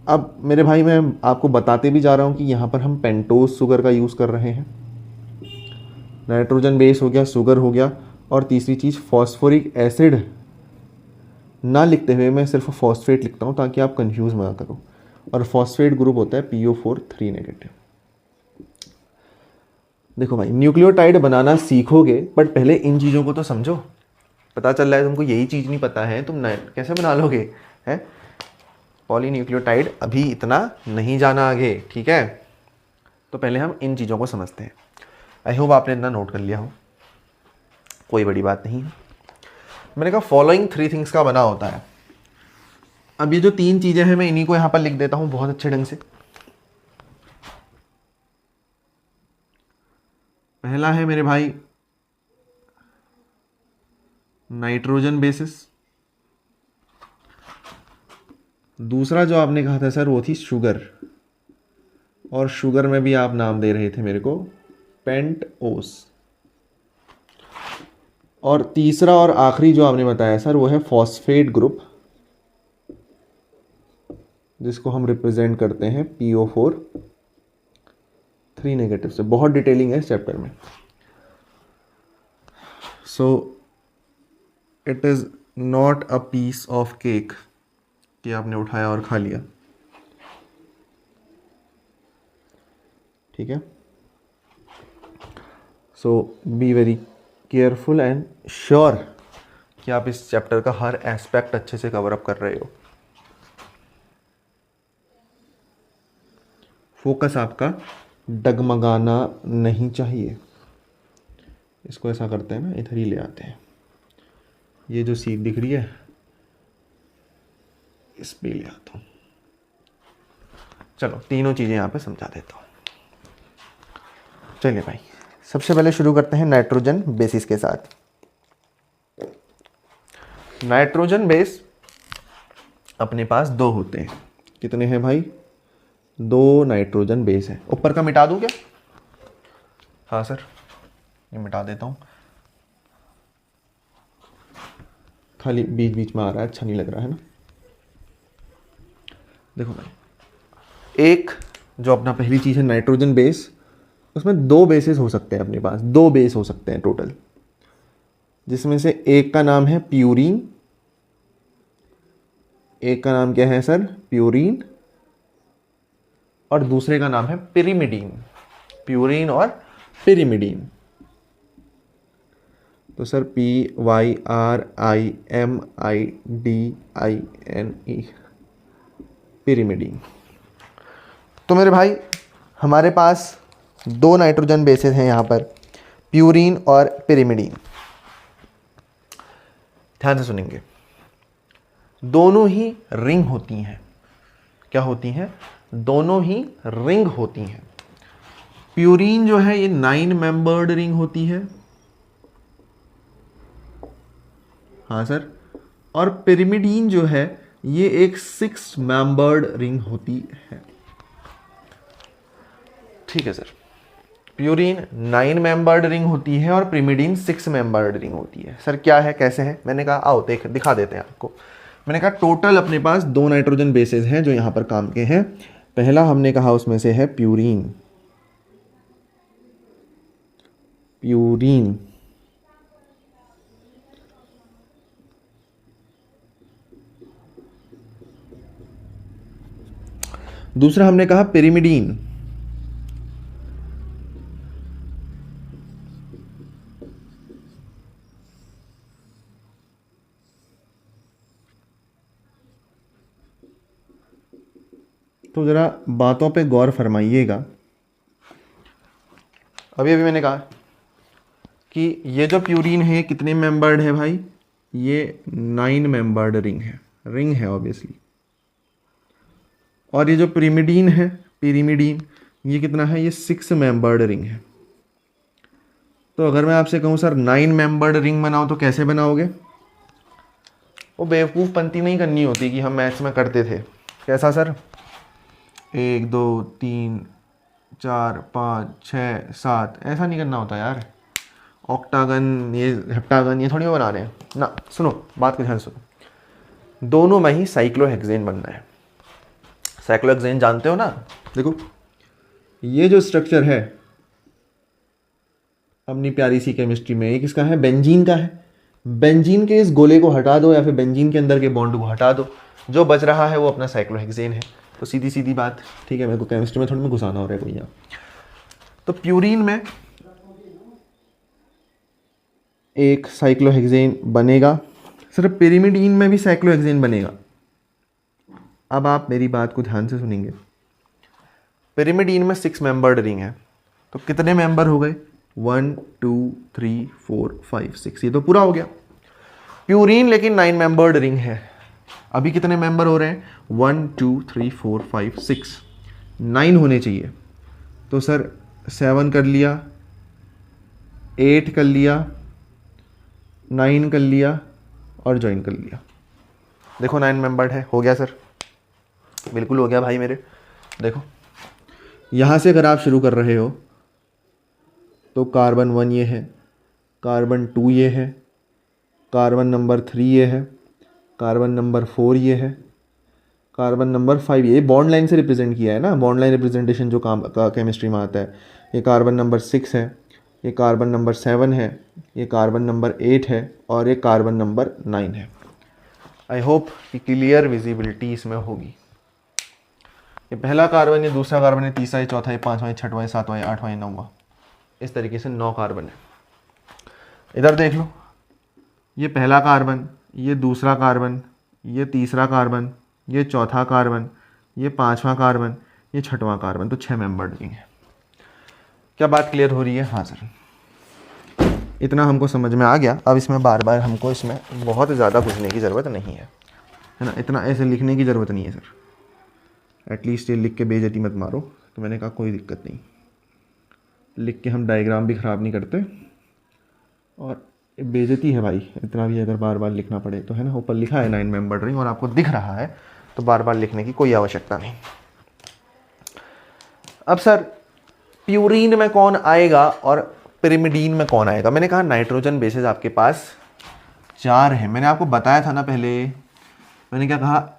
अब मेरे भाई मैं आपको बताते भी जा रहा हूँ कि यहाँ पर हम पेंटोज शुगर का यूज़ कर रहे हैं। नाइट्रोजन बेस हो गया, शुगर हो गया, और तीसरी चीज़ फॉस्फोरिक एसिड ना लिखते हुए मैं सिर्फ फॉस्फेट लिखता हूँ ताकि आप कंफ्यूज ना करो। और फॉस्फेट ग्रुप होता है PO4 3 नेगेटिव। देखो भाई, न्यूक्लियोटाइड बनाना सीखोगे, बट पहले इन चीज़ों को तो समझो। पता चल रहा है तुमको यही चीज़ नहीं पता है, तुम कैसे बना लोगे हैं पॉलीन्यूक्लियोटाइड? अभी इतना नहीं जाना आगे, ठीक है। तो पहले हम इन चीज़ों को समझते हैं। आई होप आपने इतना नोट कर लिया हो, कोई बड़ी बात नहीं है। मैंने कहा फॉलोइंग 3 थिंग्स का बना होता है। अब ये जो 3 चीज़ें हैं मैं इन्हीं को यहाँ पर लिख देता हूँ बहुत अच्छे ढंग से। पहला है मेरे भाई नाइट्रोजन बेसिस। दूसरा जो आपने कहा था सर वो थी शुगर, और शुगर में भी आप नाम दे रहे थे मेरे को पेंटओस। और तीसरा और आखिरी जो आपने बताया सर वो है फॉस्फेट ग्रुप, जिसको हम रिप्रेजेंट करते हैं PO4 3 नेगेटिव से। बहुत डिटेलिंग है इस चैप्टर में। So it is not a piece of cake कि आपने उठाया और खा लिया, ठीक है। So be very careful and sure कि आप इस चैप्टर का हर एस्पेक्ट अच्छे से कवर अप कर रहे हो। फोकस आपका डगमगाना नहीं चाहिए। इसको ऐसा करते हैं ना, इधर ही ले आते हैं। ये जो सीट दिख रही है इस पे ले आता हूँ। चलो तीनों चीज़ें यहाँ पे समझा देता हूँ। चलिए भाई, सबसे पहले शुरू करते हैं नाइट्रोजन बेसिस के साथ। नाइट्रोजन बेस अपने पास 2 होते हैं। कितने हैं भाई? 2 नाइट्रोजन बेस हैं। ऊपर का मिटा दूं क्या? हाँ सर, ये मिटा देता हूँ, खाली बीच बीच में आ रहा है, अच्छा नहीं लग रहा है ना। देखो भाई, एक जो अपना पहली चीज़ है नाइट्रोजन बेस, उसमें 2 बेसेस हो सकते हैं अपने पास, 2 बेस हो सकते हैं टोटल, जिसमें से एक का नाम है प्यूरीन। एक का नाम क्या है सर? प्यूरीन। और दूसरे का नाम है पिरिमिडीन। प्यूरीन और पिरिमिडीन। तो सर PYRIMIDINE, पिरिमिडीन। तो मेरे भाई हमारे पास दो नाइट्रोजन बेसेस हैं यहाँ पर, प्यूरीन और पिरिमिडीन। ध्यान से सुनेंगे, दोनों ही रिंग होती हैं। क्या होती हैं? दोनों ही रिंग होती हैं। प्यूरीन जो है ये 9 मेंबर्ड रिंग होती है, हाँ सर, और पिरिमिडीन जो है ये एक 6 मेंबर्ड रिंग होती है। ठीक है सर, प्यूरीन 9 मेंबर्ड रिंग होती है और पिरिमिडीन 6 मेंबर्ड रिंग होती है। सर क्या है, कैसे है? मैंने कहा आओ दिखा देते हैं आपको। मैंने कहा टोटल अपने पास 2 नाइट्रोजन बेसेस हैं जो यहां पर काम के हैं। पहला हमने कहा उसमें से है प्यूरीन, प्यूरीन दूसरा हमने कहा पिरिमिडीन। तो जरा बातों पे गौर फरमाइएगा। अभी मैंने कहा कि ये जो प्यूरीन है कितने मेंबर्ड है भाई? ये 9 मेंबर्ड रिंग है ऑब्वियसली। और ये जो पिरिमिडीन है, पिरिमिडीन ये कितना है? ये 6 मेंबर्ड रिंग है। तो अगर मैं आपसे कहूँ सर 9 मेंबर्ड रिंग बनाओ तो कैसे बनाओगे? वो बेवकूफ़ पंती नहीं करनी होती कि हम मैथ्स में करते थे। कैसा सर? 1 2 3 4 5 6 7 ऐसा नहीं करना होता यार। ऑक्टागन, ये हेप्टागन, ये थोड़ी बना रहे हैं ना। सुनो बात को ध्यान सुनो, दोनों में ही साइक्लोहेक्सेन बनना है। साइक्लोहेक्सेन जानते हो ना? देखो ये जो स्ट्रक्चर है अपनी प्यारी सी केमिस्ट्री में, ये किसका है? बेंजीन का है। बेंजीन के इस गोले को हटा दो या फिर बेंजीन के अंदर के बॉन्ड को हटा दो, जो बच रहा है वो अपना साइक्लोहेक्सेन है। तो सीधी सीधी बात, ठीक है? मेरे को केमिस्ट्री में थोड़ी में घुसाना हो रहा है कोई यहाँ। तो प्यूरीन में एक साइक्लोहेक्सेन बनेगा। सिर्फ पिरिमिडीन में भी साइक्लोहेक्सेन बनेगा। अब आप मेरी बात को ध्यान से सुनेंगे। पिरिमिडीन में 6 मेंबर्ड रिंग है, तो कितने मेंबर हो गए? 1 2 3 4 5 6, ये तो पूरा हो गया। प्यूरीन लेकिन 9 मेंबर्ड रिंग है। अभी कितने मेंबर हो रहे हैं? 1 2 3 4 5 6, 9 होने चाहिए। तो सर 7 कर लिया, 8 कर लिया, 9 कर लिया और ज्वाइन कर लिया। देखो 9 मेंबर्ड है, हो गया सर, बिल्कुल हो गया भाई मेरे। देखो यहाँ से अगर आप शुरू कर रहे हो तो कार्बन 1 ये है, कार्बन 2 ये है, कार्बन नंबर 3 ये है, कार्बन नंबर 4 ये है, कार्बन नंबर 5 ये बॉन्ड लाइन से रिप्रेजेंट किया है ना, बॉन्ड लाइन रिप्रेजेंटेशन जो काम केमिस्ट्री में आता है। ये कार्बन नंबर 6 है, ये कार्बन नंबर 7 है, ये कार्बन नंबर 8 है और ये कार्बन नंबर 9 है। आई होप कि क्लियर विजिबिलिटी इसमें होगी। ये पहला कार्बन, ये दूसरा कार्बन, ये तीसरा, ये चौथा, ये पाँचवा, ये छठवां, ये सातवां, ये आठवां, ये नौवां, इस तरीके से 9 कार्बन है। इधर देख लो, ये पहला कार्बन, ये दूसरा कार्बन, ये तीसरा कार्बन, ये चौथा कार्बन, ये पाँचवा कार्बन, ये छठवां कार्बन, तो 6 मेंबर्ड रिंग है। क्या बात क्लियर हो रही है? हाँ सर, इतना हमको समझ में आ गया। अब इसमें बार बार हमको इसमें बहुत ज़्यादा घुसने की ज़रूरत नहीं है ना, इतना ऐसे लिखने की ज़रूरत नहीं है सर। एटलीस्ट ये लिख के बेइज्जती मत मारो। तो मैंने कहा कोई दिक्कत नहीं, लिख के हम डायग्राम भी ख़राब नहीं करते। और बेइज्जती है भाई इतना भी अगर बार बार लिखना पड़े तो, है ना। ऊपर लिखा है 9 मेंबर्ड रिंग और आपको दिख रहा है, तो बार बार लिखने की कोई आवश्यकता नहीं। अब सर प्यूरीन में कौन आएगा और पिरिमिडीन में कौन आएगा? मैंने कहा नाइट्रोजन बेसेस आपके पास 4 हैं। मैंने आपको बताया था ना पहले, मैंने क्या कहा?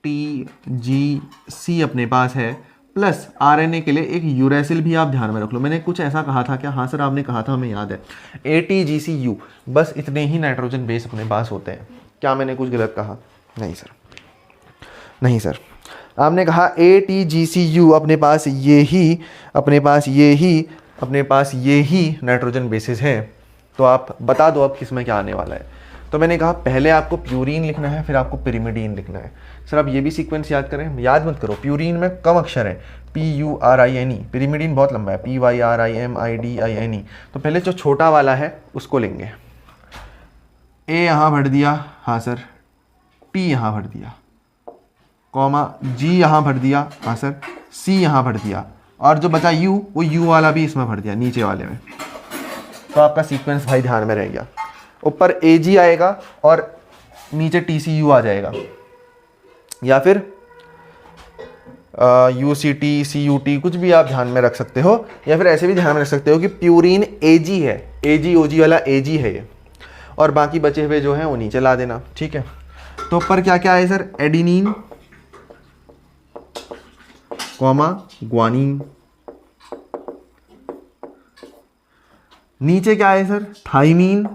ATGC अपने पास है, प्लस RNA के लिए एक यूरेसिल भी आप ध्यान में रख लो। मैंने कुछ ऐसा कहा था क्या? हाँ सर आपने कहा था, हमें याद है। ATGCU, बस इतने ही नाइट्रोजन बेस अपने पास होते हैं। क्या मैंने कुछ गलत कहा? नहीं सर, नहीं सर, आपने कहा ATGCU अपने पास ये ही नाइट्रोजन बेसिस हैं। तो आप बता दो अब किसमें क्या आने वाला है। तो मैंने कहा पहले आपको प्यूरीन लिखना है, फिर आपको पिरिमिडीन लिखना है। सर आप ये भी सीक्वेंस याद करें, याद मत करो, प्यूरीन में कम अक्षर है, PURINE, पिरिमिडीन बहुत लंबा है, PYRIMIDINE। तो पहले जो छोटा वाला है उसको लेंगे, ए यहाँ भर दिया, हाँ सर, T यहाँ भर दिया, कॉमा G यहाँ भर दिया, हाँ सर, C यहाँ भर दिया, और जो बचा U, वो U वाला भी इसमें भर दिया नीचे वाले में। तो आपका सीक्वेंस भाई ध्यान में रह गया, ऊपर AG आएगा और नीचे TCU आ जाएगा, या फिर UCT CUT कुछ भी आप ध्यान में रख सकते हो, या फिर ऐसे भी ध्यान में रख सकते हो कि प्यूरीन AG है, AG वाला AG है ये, और बाकी बचे हुए जो हैं वो नीचे ला देना। ठीक है, तो ऊपर क्या क्या है सर, एडिनिन, कॉमा ग्वानिन, नीचे क्या है सर, थाइमीन,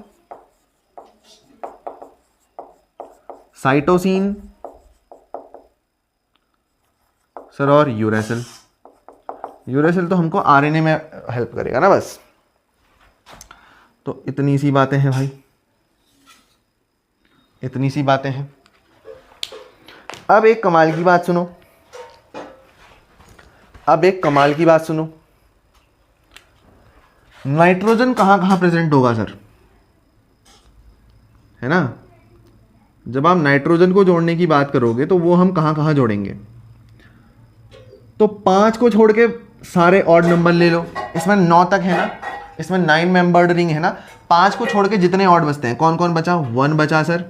साइटोसिन सर, और यूरेसिल। यूरेसिल तो हमको आरएनए में हेल्प करेगा ना बस। तो इतनी सी बातें हैं भाई, इतनी सी बातें हैं। अब एक कमाल की बात सुनो, अब एक कमाल की बात सुनो, नाइट्रोजन कहां कहां प्रेजेंट होगा सर, है ना? जब आप नाइट्रोजन को जोड़ने की बात करोगे तो वो हम कहां कहां जोड़ेंगे? तो 5 को छोड़ के सारे ऑड नंबर ले लो, इसमें 9 तक है ना, इसमें 9 मेंबर्ड रिंग है ना, 5 को छोड़ के जितने ऑड बचते हैं, कौन कौन बचा? 1 बचा सर,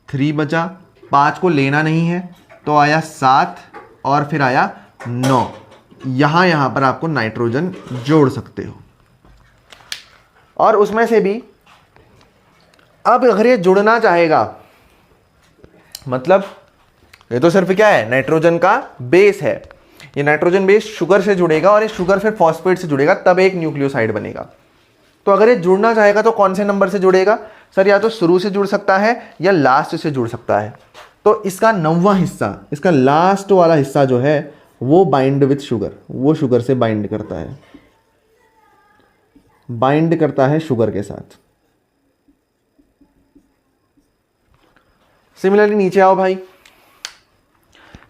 3 बचा, 5 को लेना नहीं है तो आया 7 और फिर आया 9। यहां पर आपको नाइट्रोजन जोड़ सकते हो। और उसमें से भी अब अगर ये जुड़ना चाहेगा, मतलब ये तो सिर्फ क्या है, नाइट्रोजन का बेस है, ये नाइट्रोजन बेस शुगर से जुड़ेगा और ये शुगर फिर फॉस्फेट से जुड़ेगा, तब एक न्यूक्लियोसाइड बनेगा। तो अगर ये जुड़ना चाहेगा तो कौन से नंबर से जुड़ेगा सर? या तो शुरू से जुड़ सकता है या लास्ट से जुड़ सकता है। तो इसका 9वां हिस्सा, इसका लास्ट वाला हिस्सा जो है वो बाइंड विथ शुगर, वो शुगर से बाइंड करता है, बाइंड करता है शुगर के साथ। सिमिलरली नीचे आओ भाई,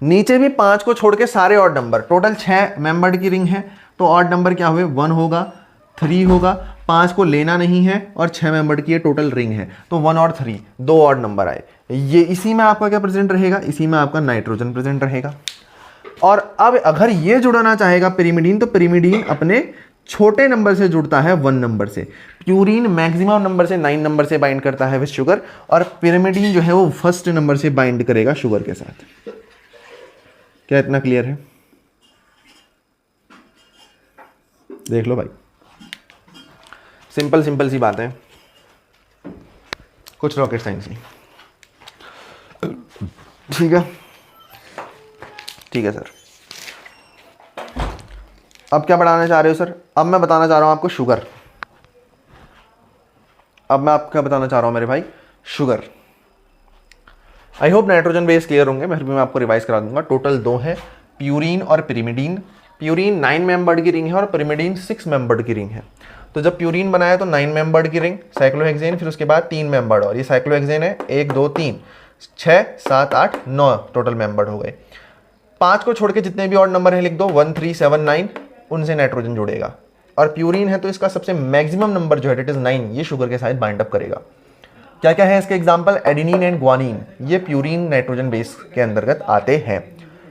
नीचे भी 5 को छोड़ के सारे ऑड नंबर, टोटल 6 मेंबर्ड की रिंग है, तो ऑड नंबर क्या हुए? 1 होगा, 3 होगा, 5 को लेना नहीं है और 6 मेंबर्ड की ये टोटल रिंग है, तो 1 और 3 2 ऑड नंबर आए। ये इसी में आपका क्या प्रेजेंट रहेगा? इसी में आपका नाइट्रोजन प्रेजेंट रहेगा। और अब अगर ये जुड़ना चाहेगा पिरिमिडीन, तो पिरिमिडीन अपने छोटे नंबर से जुड़ता है 1 नंबर से। प्यूरीन मैक्सिमम नंबर से 9 नंबर से बाइंड करता है विद शुगर, और पिरिमिडीन जो है वो फर्स्ट नंबर से बाइंड करेगा शुगर के साथ। क्या इतना क्लियर है? देख लो भाई, सिंपल सिंपल सी बात है, कुछ रॉकेट साइंस नहीं। ठीक है, ठीक है सर। अब क्या बढ़ाना चाह रहे हो सर? अब मैं बताना चाह रहा हूं आपको शुगर। अब मैं आपको क्या बताना चाह रहा हूं मेरे भाई? Sugar. I hope nitrogen base clear होंगे, फिर भी मैं आपको रिवाइज करा दूंगा। टोटल 2 है, प्यूरीन और पिरिमिडीन। प्यूरीन 9 मेंबर्ड की रिंग है और पिरिमिडीन 6 मेंबर्ड की रिंग है। तो जब प्यूरीन बनाया तो 9 मेंबर्ड की रिंग, साइक्लोहेक्सेन, फिर उसके बाद 3 मेंबर्ड, और ये साइक्लोहेक्सेन है 1 2 3 6 7 8 9 टोटल मेंबर्ड हो गए। 5 को छोड़ के जितने भी ऑड नंबर हैं लिख दो, 1 3 7 9, उनसे नाइट्रोजन जुड़ेगा। और प्यूरीन है तो इसका सबसे मैक्सिमम नंबर जो है इट इज 9, ये शुगर के साथ बाइंड अप करेगा। क्या क्या है इसके एग्जाम्पल? एडिनिन एंड ग्वानिन, ये प्यूरीन नाइट्रोजन बेस के अंतर्गत आते हैं।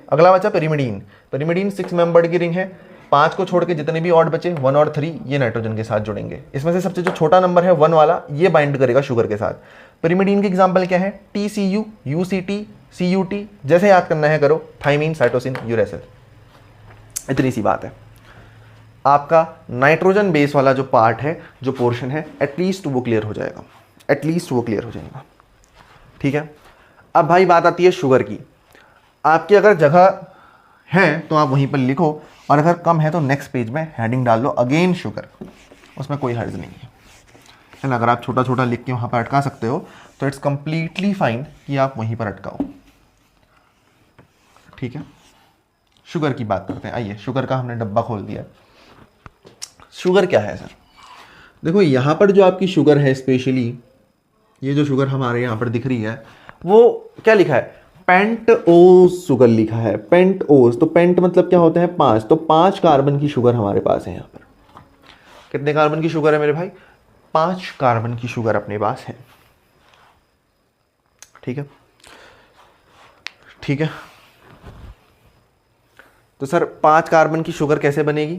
अगला बचा पिरिमिडीन। पिरिमिडीन 6 मेंबर्ड की रिंग है, 5 को छोड़ के जितने भी ऑड बचे 1 और 3 ये नाइट्रोजन के साथ जुड़ेंगे। इसमें से सबसे जो छोटा नंबर है 1 वाला, ये बाइंड करेगा शुगर के साथ। पिरिमिडीन के एग्जाम्पल क्या है? TCU, UCT, CUT, जैसे याद करना है करो, थाइमीन, साइटोसिन, यूरेसिल। इतनी सी बात है। आपका नाइट्रोजन बेस वाला जो पार्ट है, जो पोर्शन है, एटलीस्ट वो क्लियर हो जाएगा, एटलीस्ट वो क्लियर हो जाएगा। ठीक है, अब भाई बात आती है शुगर की। आपकी अगर जगह है तो आप वहीं पर लिखो, और अगर कम है तो नेक्स्ट पेज में हेडिंग डाल दो अगेन शुगर, उसमें कोई हर्ज नहीं है ना। अगर आप छोटा छोटा लिख के वहाँ पर अटका सकते हो तो इट्स कंप्लीटली फाइन कि आप वहीं पर अटकाओ। ठीक है, शुगर की बात करते हैं। आइए, शुगर का हमने डब्बा खोल दिया। शुगर क्या है सर? देखो यहाँ पर जो आपकी शुगर है, स्पेशली ये जो शुगर हमारे यहाँ पर दिख रही है, वो क्या लिखा है, पेंटओज शुगर लिखा है, पेंटओज। तो पेंट मतलब क्या होता है, 5, तो 5 कार्बन की शुगर हमारे पास है यहाँ पर। कितने कार्बन की शुगर है मेरे भाई, 5 कार्बन की शुगर अपने पास है। ठीक है, ठीक है। तो सर 5 कार्बन की शुगर कैसे बनेगी?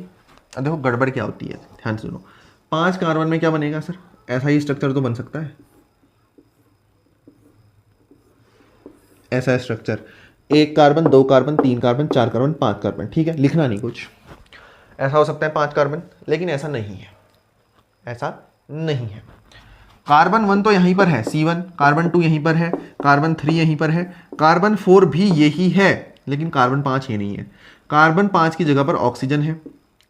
देखो गड़बड़ क्या होती है, ध्यान से सुनो। 5 कार्बन में क्या बनेगा सर, ऐसा ही स्ट्रक्चर तो बन सकता है, ऐसा structure, 1 carbon, 2 carbon, 3 carbon, 4 carbon, 5 carbon. ठीक है, लिखना नहीं कुछ, ऐसा हो सकता है 5 कार्बन, लेकिन ऐसा नहीं है, ऐसा नहीं है। कार्बन 1 तो यहीं पर है, C1, कार्बन 2 यहीं पर है, कार्बन 3 यहीं पर है, कार्बन 4 भी यही है, लेकिन कार्बन 5 ये नहीं है। कार्बन 5 की जगह पर ऑक्सीजन है।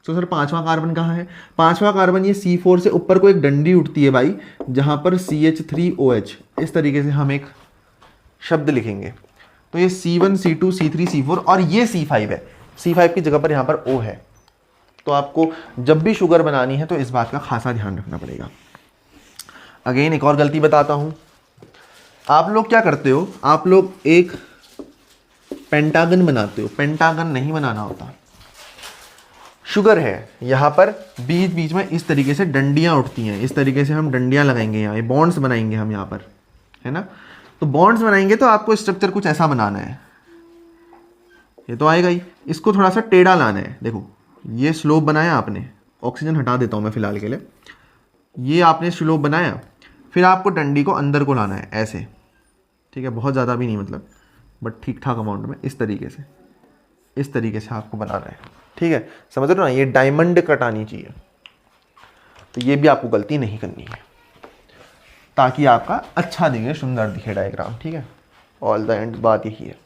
तो सर 5वां कार्बन कहाँ है? 5वां कार्बन ये C4 से ऊपर को एक डंडी उठती है भाई, जहां पर CH3OH, इस तरीके से हम एक शब्द लिखेंगे। तो ये C1, C2, C3, C4 और ये C5 है। C5 की जगह पर यहाँ पर O है। तो आपको जब भी शुगर बनानी है तो इस बात का खासा ध्यान रखना पड़ेगा। अगेन एक और गलती बताता हूं, आप लोग क्या करते हो, आप लोग एक पेंटागन बनाते हो। पेंटागन नहीं बनाना होता। शुगर है, यहां पर बीच बीच में इस तरीके से डंडियां उठती हैं, इस तरीके से हम डंडियां लगाएंगे, यहाँ ये बॉन्ड्स बनाएंगे हम यहाँ पर, है ना। तो बॉन्ड्स बनाएंगे तो आपको स्ट्रक्चर कुछ ऐसा बनाना है, ये तो आएगा ही। इसको थोड़ा सा टेढ़ा लाना है। देखो ये स्लोप बनाया आपने, ऑक्सीजन हटा देता हूं मैं फिलहाल के लिए, ये आपने स्लोप बनाया, फिर आपको डंडी को अंदर को लाना है ऐसे, ठीक है, बहुत ज़्यादा भी नहीं मतलब, बट ठीक ठाक अमाउंट में, इस तरीके से, इस तरीके से आपको बनाना है। ठीक है, समझ रहे हो ना, ये डायमंड कट आनी चाहिए। तो ये भी आपको गलती नहीं करनी है, ताकि आपका अच्छा दिखे, सुंदर दिखे डायग्राम। ठीक है, ऑल द एंड बात यही है।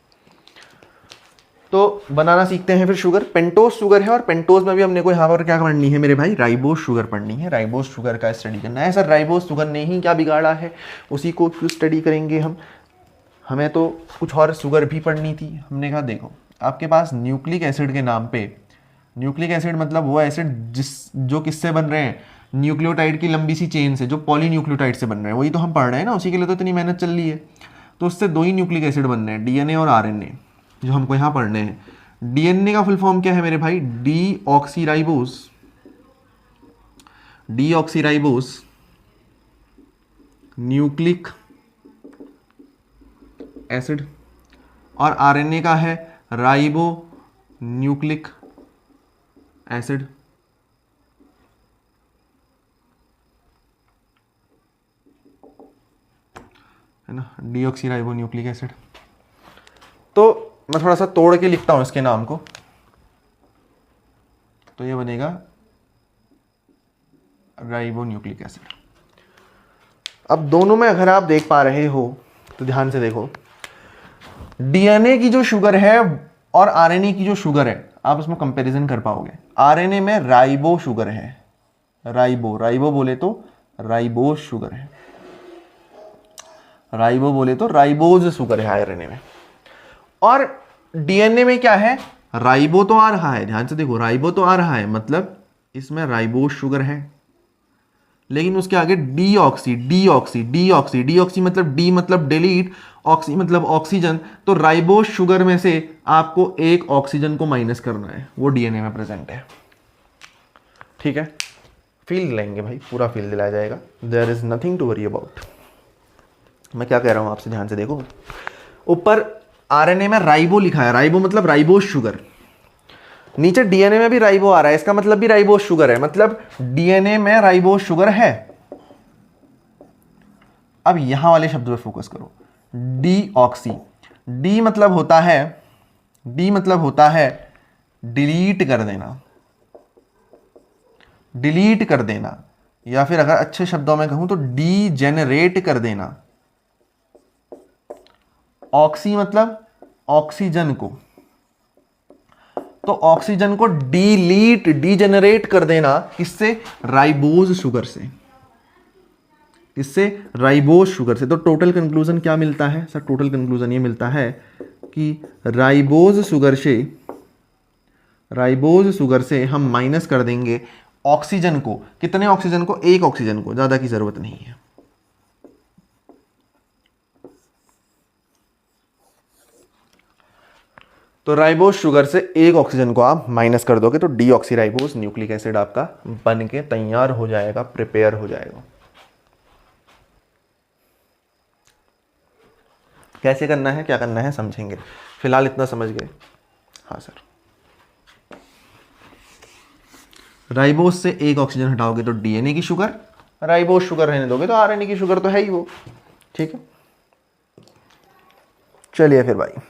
तो बनाना सीखते हैं फिर शुगर। पेंटोज शुगर है, और पेंटोज में भी हमने को यहाँ पर क्या पढ़नी है मेरे भाई, राइबोज शुगर पढ़नी है। राइबोज शुगर का स्टडी करना है। सर राइबोज शुगर ने ही क्या बिगाड़ा है, उसी को क्यों स्टडी करेंगे हम, हमें तो कुछ और शुगर भी पढ़नी थी। हमने कहा देखो आपके पास न्यूक्लिक एसिड के नाम पे, न्यूक्लिक एसिड मतलब वो एसिड जो किससे बन रहे हैं, न्यूक्लियोटाइड की लंबी सी चेन से, जो पॉलीन्यूक्लियोटाइड से बन रहे हैं, वही तो हम पढ़ रहे हैं ना, उसी के लिए तो इतनी मेहनत चल रही है। तो उससे 2 ही न्यूक्लिक एसिड बन रहे हैं, DNA और RNA, जो हमको यहाँ पढ़ने हैं। DNA का फुल फॉर्म क्या है मेरे भाई, डीऑक्सीराइबोस, डीऑक्सीराइबोस न्यूक्लिक एसिड, और RNA का है राइबो न्यूक्लिक एसिड। है ना, डीऑक्सीराइबो न्यूक्लिक एसिड। तो मैं थोड़ा सा तोड़ के लिखता हूं इसके नाम को, तो ये बनेगा राइबो न्यूक्लिक एसिड। अब दोनों में अगर आप देख पा रहे हो तो ध्यान से देखो, DNA की जो शुगर है और RNA की जो शुगर है, आप उसमें कंपैरिजन कर पाओगे। RNA में राइबो शुगर है, राइबो, राइबो बोले तो राइबोज शुगर है, राइबो बोले तो राइबोज शुगर है RNA में। और DNA में क्या है, राइबो तो आ रहा है, ध्यान से देखो, राइबो तो आ रहा है, मतलब इसमें राइबोज शुगर है, लेकिन उसके आगे डीऑक्सी, डीऑक्सी, डीऑक्सी, डीऑक्सी मतलब डी मतलब डिलीट, ऑक्सी मतलब ऑक्सीजन। तो राइबोज शुगर में से आपको एक ऑक्सीजन को माइनस करना है, वो DNA में प्रेजेंट है। ठीक है, फील दिलाएंगे भाई, पूरा फील दिलाया जाएगा, there is nothing to worry about. मैं क्या कह रहा हूं आपसे, ध्यान से देखो, ऊपर RNA में राइबो लिखा है, राइबो मतलब राइबोज शुगर, नीचे DNA में भी राइबो आ रहा है, इसका मतलब भी राइबोज शुगर है, मतलब DNA में राइबोज शुगर है। अब यहां वाले शब्द पर फोकस करो, डीऑक्सी, डी मतलब होता है, डी मतलब होता है डिलीट कर देना, डिलीट कर देना, या फिर अगर अच्छे शब्दों में कहूं तो डीजेनरेट कर देना। ऑक्सी मतलब ऑक्सीजन को, तो ऑक्सीजन को डिलीट, डीजेनरेट कर देना, किससे, राइबोज शुगर से, किससे, राइबोज शुगर से। तो टोटल कंक्लूजन क्या मिलता है सर, टोटल कंक्लूजन ये मिलता है कि राइबोज शुगर से, राइबोज शुगर से हम माइनस कर देंगे ऑक्सीजन को, कितने ऑक्सीजन को, एक ऑक्सीजन को, ज्यादा की जरूरत नहीं है। तो राइबोज शुगर से एक ऑक्सीजन को आप माइनस कर दोगे तो डीऑक्सीराइबोज न्यूक्लिक एसिड आपका बन के तैयार हो जाएगा, प्रिपेयर हो जाएगा। कैसे करना है, क्या करना है, समझेंगे, फिलहाल इतना समझ गए। हाँ सर, राइबोज से एक ऑक्सीजन हटाओगे तो डीएनए की शुगर, राइबोज शुगर रहने दोगे तो आरएनए की शुगर तो है ही वो। ठीक है, चलिए फिर भाई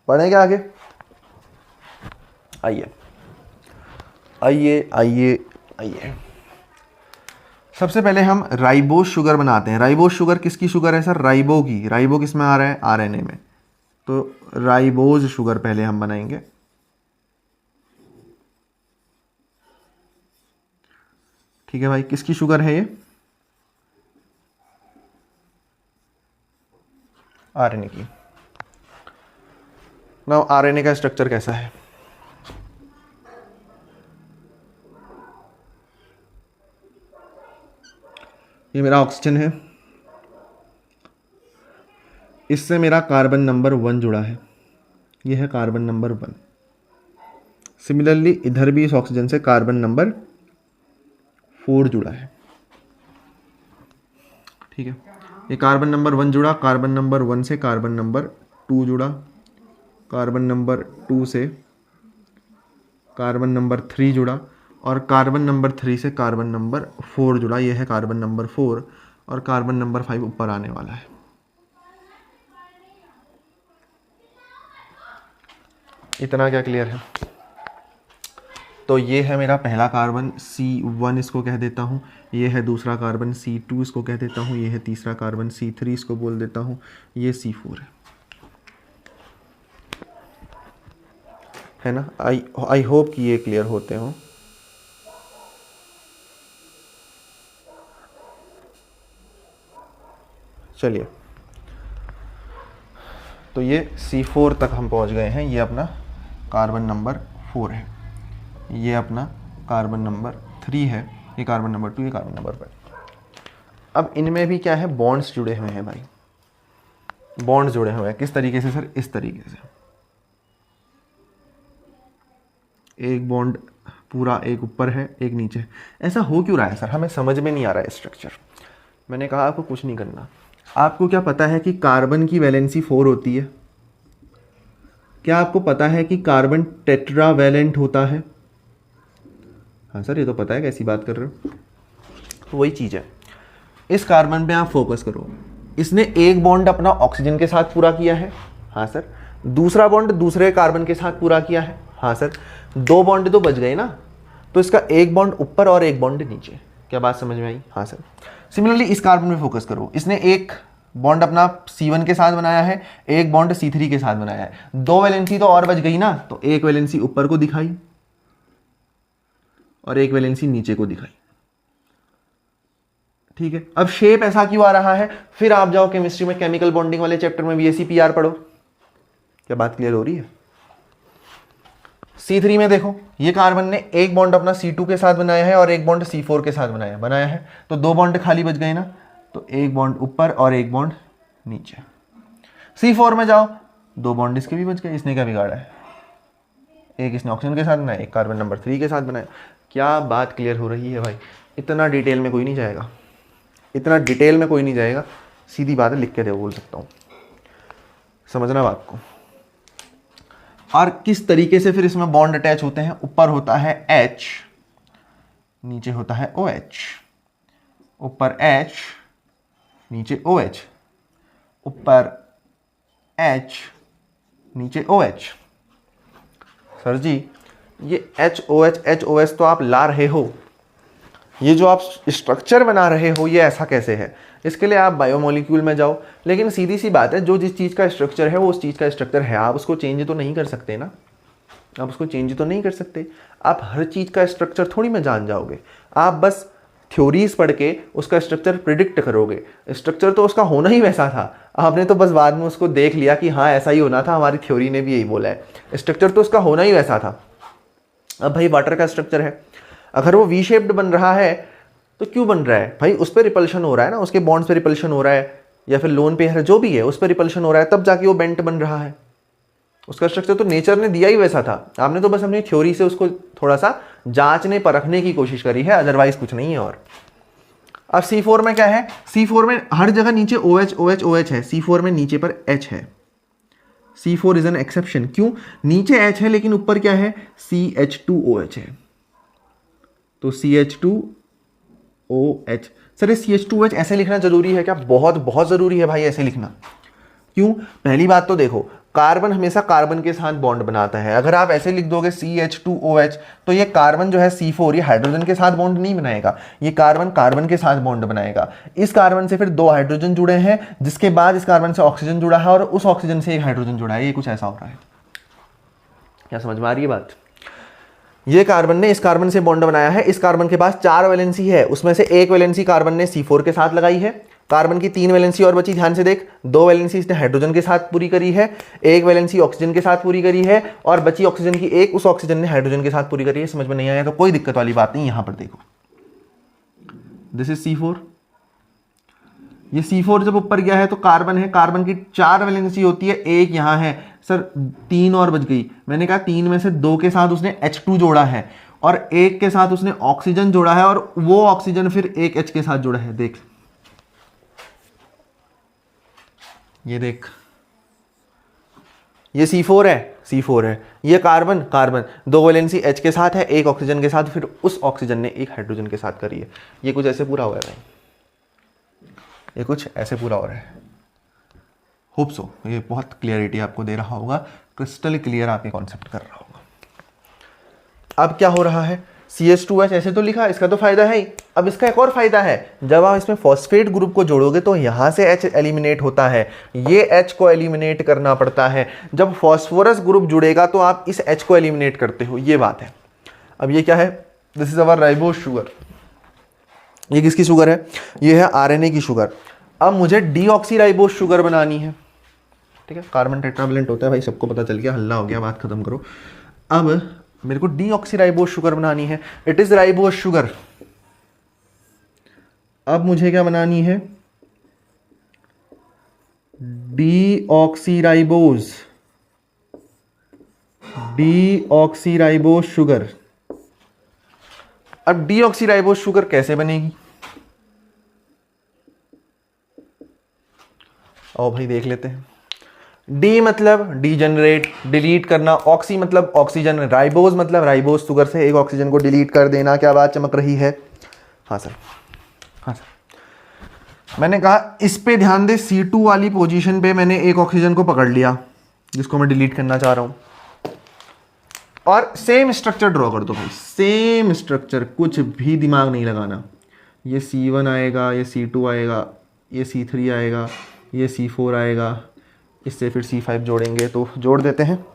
पढ़ेंगे आगे। आइए आइए आइए आइए, सबसे पहले हम राइबोज शुगर बनाते हैं। राइबोज शुगर किसकी शुगर है सर, राइबो की। राइबो किस में आ रहा है, आरएनए में। तो राइबोज शुगर पहले हम बनाएंगे। ठीक है भाई, किसकी शुगर है ये, आरएनए की। नाउ आरएनए का स्ट्रक्चर कैसा है, ये मेरा ऑक्सीजन है, इससे मेरा कार्बन नंबर 1 जुड़ा है, ये है कार्बन नंबर 1। सिमिलरली इधर भी इस ऑक्सीजन से कार्बन नंबर 4 जुड़ा है। ठीक है, ये कार्बन नंबर 1 जुड़ा, कार्बन नंबर 1 से कार्बन नंबर 2 जुड़ा, कार्बन नंबर 2 से कार्बन नंबर 3 जुड़ा, और कार्बन नंबर 3 से कार्बन नंबर 4 जुड़ा, ये है कार्बन नंबर 4, और कार्बन नंबर 5 ऊपर आने वाला है। इतना क्या क्लियर है। तो ये है मेरा पहला कार्बन C1, इसको कह देता हूँ। ये है दूसरा कार्बन C2, इसको कह देता हूँ। ये है तीसरा कार्बन C3, इसको बोल देता हूँ। ये C4 है ना। आई होप कि ये क्लियर होते हो। चलिए, तो ये C4 तक हम पहुंच गए हैं। ये अपना कार्बन नंबर 4 है, ये अपना कार्बन नंबर 3 है, ये कार्बन नंबर 2, ये कार्बन नंबर 5। अब इनमें भी क्या है, बॉन्ड्स जुड़े हुए हैं भाई, बॉन्ड्स जुड़े हुए हैं। किस तरीके से सर, इस तरीके से एक बॉन्ड पूरा, एक ऊपर है एक नीचे है। ऐसा हो क्यों रहा है सर, हमें समझ में नहीं आ रहा है स्ट्रक्चर। मैंने कहा आपको कुछ नहीं करना। आपको क्या पता है कि कार्बन की वैलेंसी 4 होती है? क्या आपको पता है कि कार्बन टेट्रावैलेंट होता है? हाँ सर, ये तो पता है, कैसी बात कर रहे हो। तो वही चीज़ है, इस कार्बन पे आप फोकस करो। इसने एक बॉन्ड अपना ऑक्सीजन के साथ पूरा किया है, हाँ सर। दूसरा बॉन्ड दूसरे कार्बन के साथ पूरा किया है, हाँ सर। 2 बॉन्ड तो बच गए ना, तो इसका एक बॉन्ड ऊपर और एक बॉन्ड नीचे। क्या बात समझ में आई? हाँ सर। सिमिलरली इस कार्बन में फोकस करो। इसने एक बॉन्ड अपना C1 के साथ बनाया है, एक बॉन्ड C3 के साथ बनाया है। 2 वैलेंसी तो और बच गई ना, तो एक वैलेंसी ऊपर को दिखाई और एक वैलेंसी नीचे को दिखाई। ठीक है, अब शेप ऐसा क्यों आ रहा है? फिर आप जाओ केमिस्ट्री में केमिकल बॉन्डिंग वाले चैप्टर में VACPR पढ़ो। क्या बात क्लियर हो रही है? C3 में देखो, ये कार्बन ने एक बॉन्ड अपना C2 के साथ बनाया है और एक बॉन्ड C4 के साथ बनाया है, तो 2 बॉन्ड खाली बच गए ना, तो एक बॉन्ड ऊपर और एक बॉन्ड नीचे। C4 में जाओ, 2 बॉन्ड इसके भी बच गए। इसने क्या बिगाड़ा है? एक इसने ऑक्सीजन के साथ बनाया, एक कार्बन नंबर 3 के साथ बनाया। क्या बात क्लियर हो रही है भाई? इतना डिटेल में कोई नहीं जाएगा, इतना डिटेल में कोई नहीं जाएगा। सीधी बात है, लिख के दे बोल सकता हूँ, समझना बात को। और किस तरीके से फिर इसमें बॉन्ड अटैच होते हैं? ऊपर होता है H, नीचे होता है OH। ऊपर H, नीचे OH, ऊपर H, नीचे OH। सर जी, ये HOH तो आप ला रहे हो, ये जो आप स्ट्रक्चर बना रहे हो ये ऐसा कैसे है? इसके लिए आप बायोमोलिक्यूल में जाओ। लेकिन सीधी सी बात है, जो जिस चीज़ का स्ट्रक्चर है वो उस चीज़ का स्ट्रक्चर है, आप उसको चेंज तो नहीं कर सकते ना, आप उसको चेंज तो नहीं कर सकते। आप हर चीज़ का स्ट्रक्चर थोड़ी में जान जाओगे, आप बस थ्योरीज पढ़ के उसका स्ट्रक्चर प्रिडिक्ट करोगे। स्ट्रक्चर तो उसका होना ही वैसा था, आपने तो बस बाद में उसको देख लिया कि हाँ ऐसा ही होना था, हमारी थ्योरी ने भी यही बोला है। स्ट्रक्चर तो उसका होना ही वैसा था। अब भाई वाटर का स्ट्रक्चर है, अगर वो वी शेप्ड बन रहा है तो क्यों बन रहा है भाई, उस पर रिपल्शन हो रहा है ना, उसके बॉन्ड्स पे रिपल्शन हो रहा है, या फिर लोन पेयर जो भी है उस पर रिपल्शन हो रहा है, तब जाके वो बेंट बन रहा है। उसका स्ट्रक्चर तो नेचर ने दिया ही वैसा था, आपने तो बस अपनी थ्योरी से उसको थोड़ा सा जांचने परखने की कोशिश करी है, अदरवाइज कुछ नहीं है। और अब C4 में क्या है, C4 में हर जगह नीचे OH OH OH है, C4 में नीचे पर H है। C4 is an exception. क्यों, नीचे H है लेकिन ऊपर क्या है, CH2OH है, तो CH2OH। सर ये CH2OH ऐसे लिखना जरूरी है क्या? बहुत बहुत जरूरी है भाई ऐसे लिखना। क्यों, पहली बात तो देखो, कार्बन हमेशा कार्बन के साथ बॉन्ड बनाता है। अगर आप ऐसे लिख दोगे CH2OH तो ये कार्बन जो है C4 ये हाइड्रोजन के साथ बॉन्ड नहीं बनाएगा, ये कार्बन कार्बन के साथ बॉन्ड बनाएगा। इस कार्बन से फिर 2 हाइड्रोजन जुड़े हैं, जिसके बाद इस कार्बन से ऑक्सीजन जुड़ा है, और उस ऑक्सीजन से एक हाइड्रोजन जुड़ा है। ये कुछ ऐसा हो रहा है, क्या समझ में आ रही है बात? ये कार्बन ने इस कार्बन से बॉन्ड बनाया है, इस कार्बन के पास 4 वैलेंसी है, उसमें से 1 वैलेंसी कार्बन ने C4 के साथ लगाई है, कार्बन की 3 वैलेंसी और बची, ध्यान से देख, 2 वैलेंसी इसने हाइड्रोजन के साथ पूरी करी है, 1 वैलेंसी ऑक्सीजन के साथ पूरी करी है, और बची ऑक्सीजन की 1 उस ऑक्सीजन ने हाइड्रोजन के साथ पूरी करी है। समझ में नहीं आया तो कोई दिक्कत वाली बात नहीं, यहां पर देखो, दिस इज C4। ये C4 जब ऊपर गया है तो कार्बन है, कार्बन की 4 वैलेंसी होती है, 1 यहां है, सर 3 और बच गई। मैंने कहा 3 में से 2 के साथ उसने H2 जोड़ा है, और 1 के साथ उसने ऑक्सीजन जोड़ा है, और वो ऑक्सीजन फिर 1 H के साथ जुड़ा है। देख, ये देख, ये C4 है, C4 है, ये कार्बन कार्बन 2 वैलेंसी H के साथ है, 1 ऑक्सीजन के साथ, फिर उस ऑक्सीजन ने 1 हाइड्रोजन के साथ करी है। ये कुछ ऐसे पूरा हुआ है भाई, ये कुछ ऐसे पूरा हो रहा है। होप सो ये बहुत क्लियरिटी आपको दे रहा होगा, क्रिस्टल क्लियर आपके कॉन्सेप्ट कर रहा होगा। अब क्या हो रहा है, CH2H ऐसे तो लिखा, इसका तो फायदा है ही। अब इसका एक और फायदा है, जब आप इसमें फॉस्फेट ग्रुप को जोड़ोगे तो यहां से H एलिमिनेट होता है, ये H को एलिमिनेट करना पड़ता है। जब फॉस्फोरस ग्रुप जुड़ेगा तो आप इस H को एलिमिनेट करते हो, ये बात है। अब ये क्या है, this is our ribose sugar. ये किसकी शुगर है, ये है RNA की शुगर। अब मुझे डीऑक्सीराइबोज शुगर बनानी है, ठीक है, कार्बन टेट्रावैलेंट होता है भाई, सबको पता चल गया, हल्ला हो गया, बात खत्म करो। अब मेरे को डीऑक्सीराइबोज शुगर बनानी है, इट इज राइबोज शुगर। अब मुझे क्या बनानी है, डीऑक्सीराइबोज, डीऑक्सीराइबोज शुगर। अब डीऑक्सीराइबोज शुगर कैसे बनेगी, आओ भाई देख लेते हैं। डी मतलब डीजनरेट, डिलीट करना, ऑक्सी मतलब ऑक्सीजन, राइबोज मतलब राइबोज शुगर से एक ऑक्सीजन को डिलीट कर देना। क्या बात चमक रही है? हाँ सर, हाँ सर। मैंने कहा इस पे ध्यान दे, C2 वाली पोजीशन पे मैंने एक ऑक्सीजन को पकड़ लिया जिसको मैं डिलीट करना चाह रहा हूं, और सेम स्ट्रक्चर ड्रॉ कर दो भाई, सेम स्ट्रक्चर, कुछ भी दिमाग नहीं लगाना। ये C1 आएगा, ये C2 आएगा, ये C3 आएगा, ये C4 आएगा, इससे फिर C5 जोड़ेंगे, तो जोड़ देते हैं।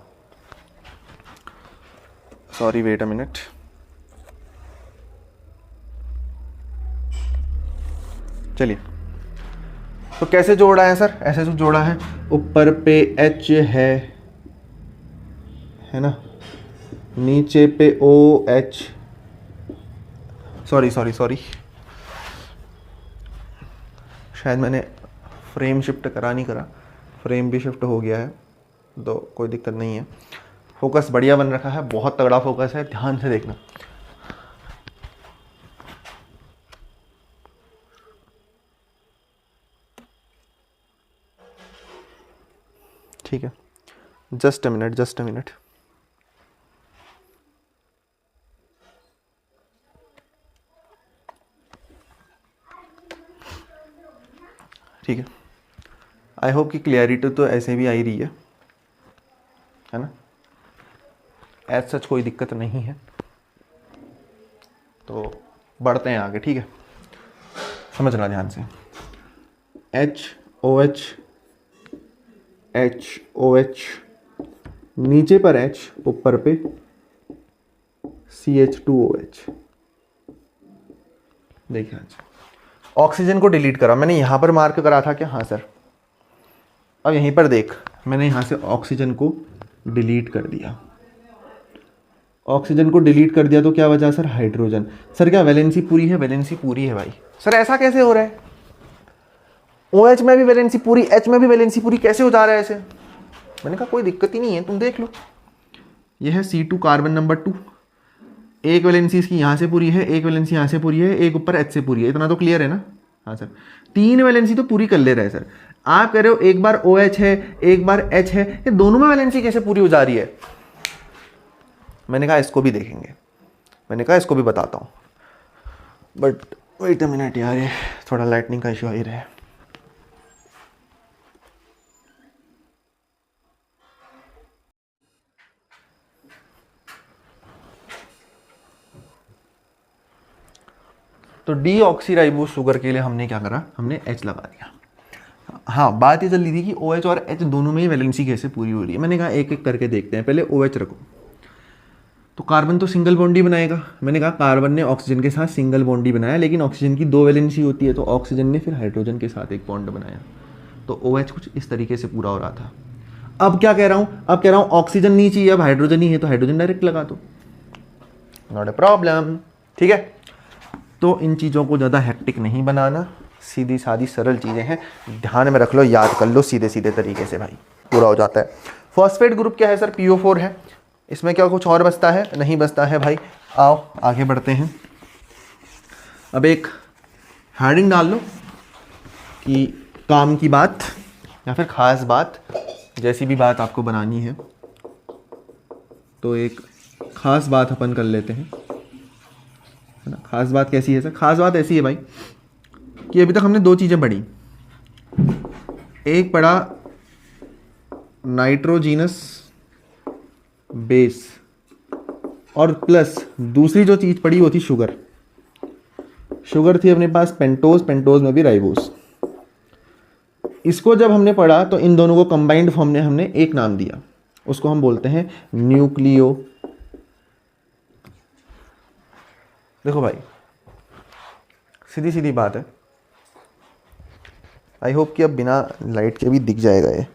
सॉरी वेट अ मिनट, चलिए, तो कैसे जोड़ा है सर? ऐसे तो जोड़ा है, ऊपर पे H है ना, नीचे पे OH, सॉरी सॉरी सॉरी, शायद मैंने फ्रेम शिफ्ट करा नहीं करा, फ्रेम भी शिफ्ट हो गया है तो कोई दिक्कत नहीं है। फोकस बढ़िया बन रखा है, बहुत तगड़ा फोकस है, ध्यान से देखना। ठीक है, just a minute, just a minute. ठीक है, आई होप कि क्लियरिटी तो ऐसे भी आ ही रही है ना, एज सच कोई दिक्कत नहीं है। तो बढ़ते हैं आगे, ठीक है, समझना ध्यान से। HOH HOH, नीचे पर H, ऊपर पे CH2OH। देखिए ऑक्सीजन को डिलीट करा मैंने, यहां पर मार्क करा था क्या? हाँ सर। अब यहीं पर देख, मैंने यहां से ऑक्सीजन को डिलीट कर दिया, ऑक्सीजन को डिलीट कर दिया तो क्या बचा सर, हाइड्रोजन। सर क्या वैलेंसी पूरी है, वैलेंसी पूरी है भाई। सर ऐसा कैसे हो रहा है, OH में भी वैलेंसी पूरी, H में भी वैलेंसी पूरी, कैसे हो जा रहा है ऐसे? मैंने कहा कोई दिक्कत ही नहीं है, तुम देख लो। यह है C2 कार्बन नंबर 2, एक वैलेंसी इसकी यहाँ से पूरी है, एक वैलेंसी यहाँ से पूरी है, एक ऊपर H से पूरी है, इतना तो क्लियर है ना? हाँ सर, 3 वैलेंसी तो पूरी कर ले रहा है सर। आप कह रहे हो एक बार OH है एक बार H है, ये दोनों में वैलेंसी कैसे पूरी हो जा रही है? मैंने कहा इसको भी देखेंगे, मैंने कहा इसको भी बताता हूँ, बट वेट अ मिनट यार, ये थोड़ा लाइटनिंग का इशू आ ही रहा है। तो डीऑक्सीराइबोस शुगर के लिए हमने क्या करा, हमने H लगा दिया। हाँ, बात ये चल रही थी कि OH और H दोनों में ही वैलेंसी कैसे पूरी हो रही है। मैंने कहा एक एक करके देखते हैं, पहले OH रखो। तो कार्बन तो सिंगल बॉन्ड ही बनाएगा। मैंने कहा कार्बन ने ऑक्सीजन के साथ सिंगल बॉन्ड ही बनाया, लेकिन ऑक्सीजन की 2 वैलेंसी होती है, तो ऑक्सीजन ने फिर हाइड्रोजन के साथ एक बॉन्ड बनाया। तो OH कुछ इस तरीके से पूरा हो रहा था। अब क्या कह रहा हूँ, अब कह रहा हूँ ऑक्सीजन नहीं चाहिए, अब हाइड्रोजन ही है, तो हाइड्रोजन डायरेक्ट लगा दो, नॉट ए प्रॉब्लम। ठीक है, तो इन चीज़ों को ज़्यादा हेक्टिक नहीं बनाना, सीधी सादी सरल चीज़ें हैं, ध्यान में रख लो, याद कर लो, सीधे सीधे तरीके से भाई पूरा हो जाता है। फॉस्फेट ग्रुप क्या है सर, PO4 है। इसमें क्या कुछ और बचता है? नहीं बचता है भाई। आओ आगे बढ़ते हैं। अब एक हेडिंग डाल लो कि काम की बात या फिर ख़ास बात, जैसी भी बात आपको बनानी है, तो एक ख़ास बात अपन कर लेते हैं, है ना। ख़ास बात कैसी है सर? ख़ास बात ऐसी है भाई कि अभी तक हमने 2 चीज़ें पढ़ी। एक पढ़ा नाइट्रोजीनस बेस, और प्लस दूसरी जो चीज़ पढ़ी वो थी शुगर। शुगर थी अपने पास पेंटोज, पेंटोज में भी राइबोस। इसको जब हमने पढ़ा तो इन दोनों को कंबाइंड फॉर्म में हमने एक नाम दिया, उसको हम बोलते हैं न्यूक्लियो। देखो भाई, सीधी सीधी बात है। आई होप कि अब बिना लाइट के भी दिख जाएगा ये।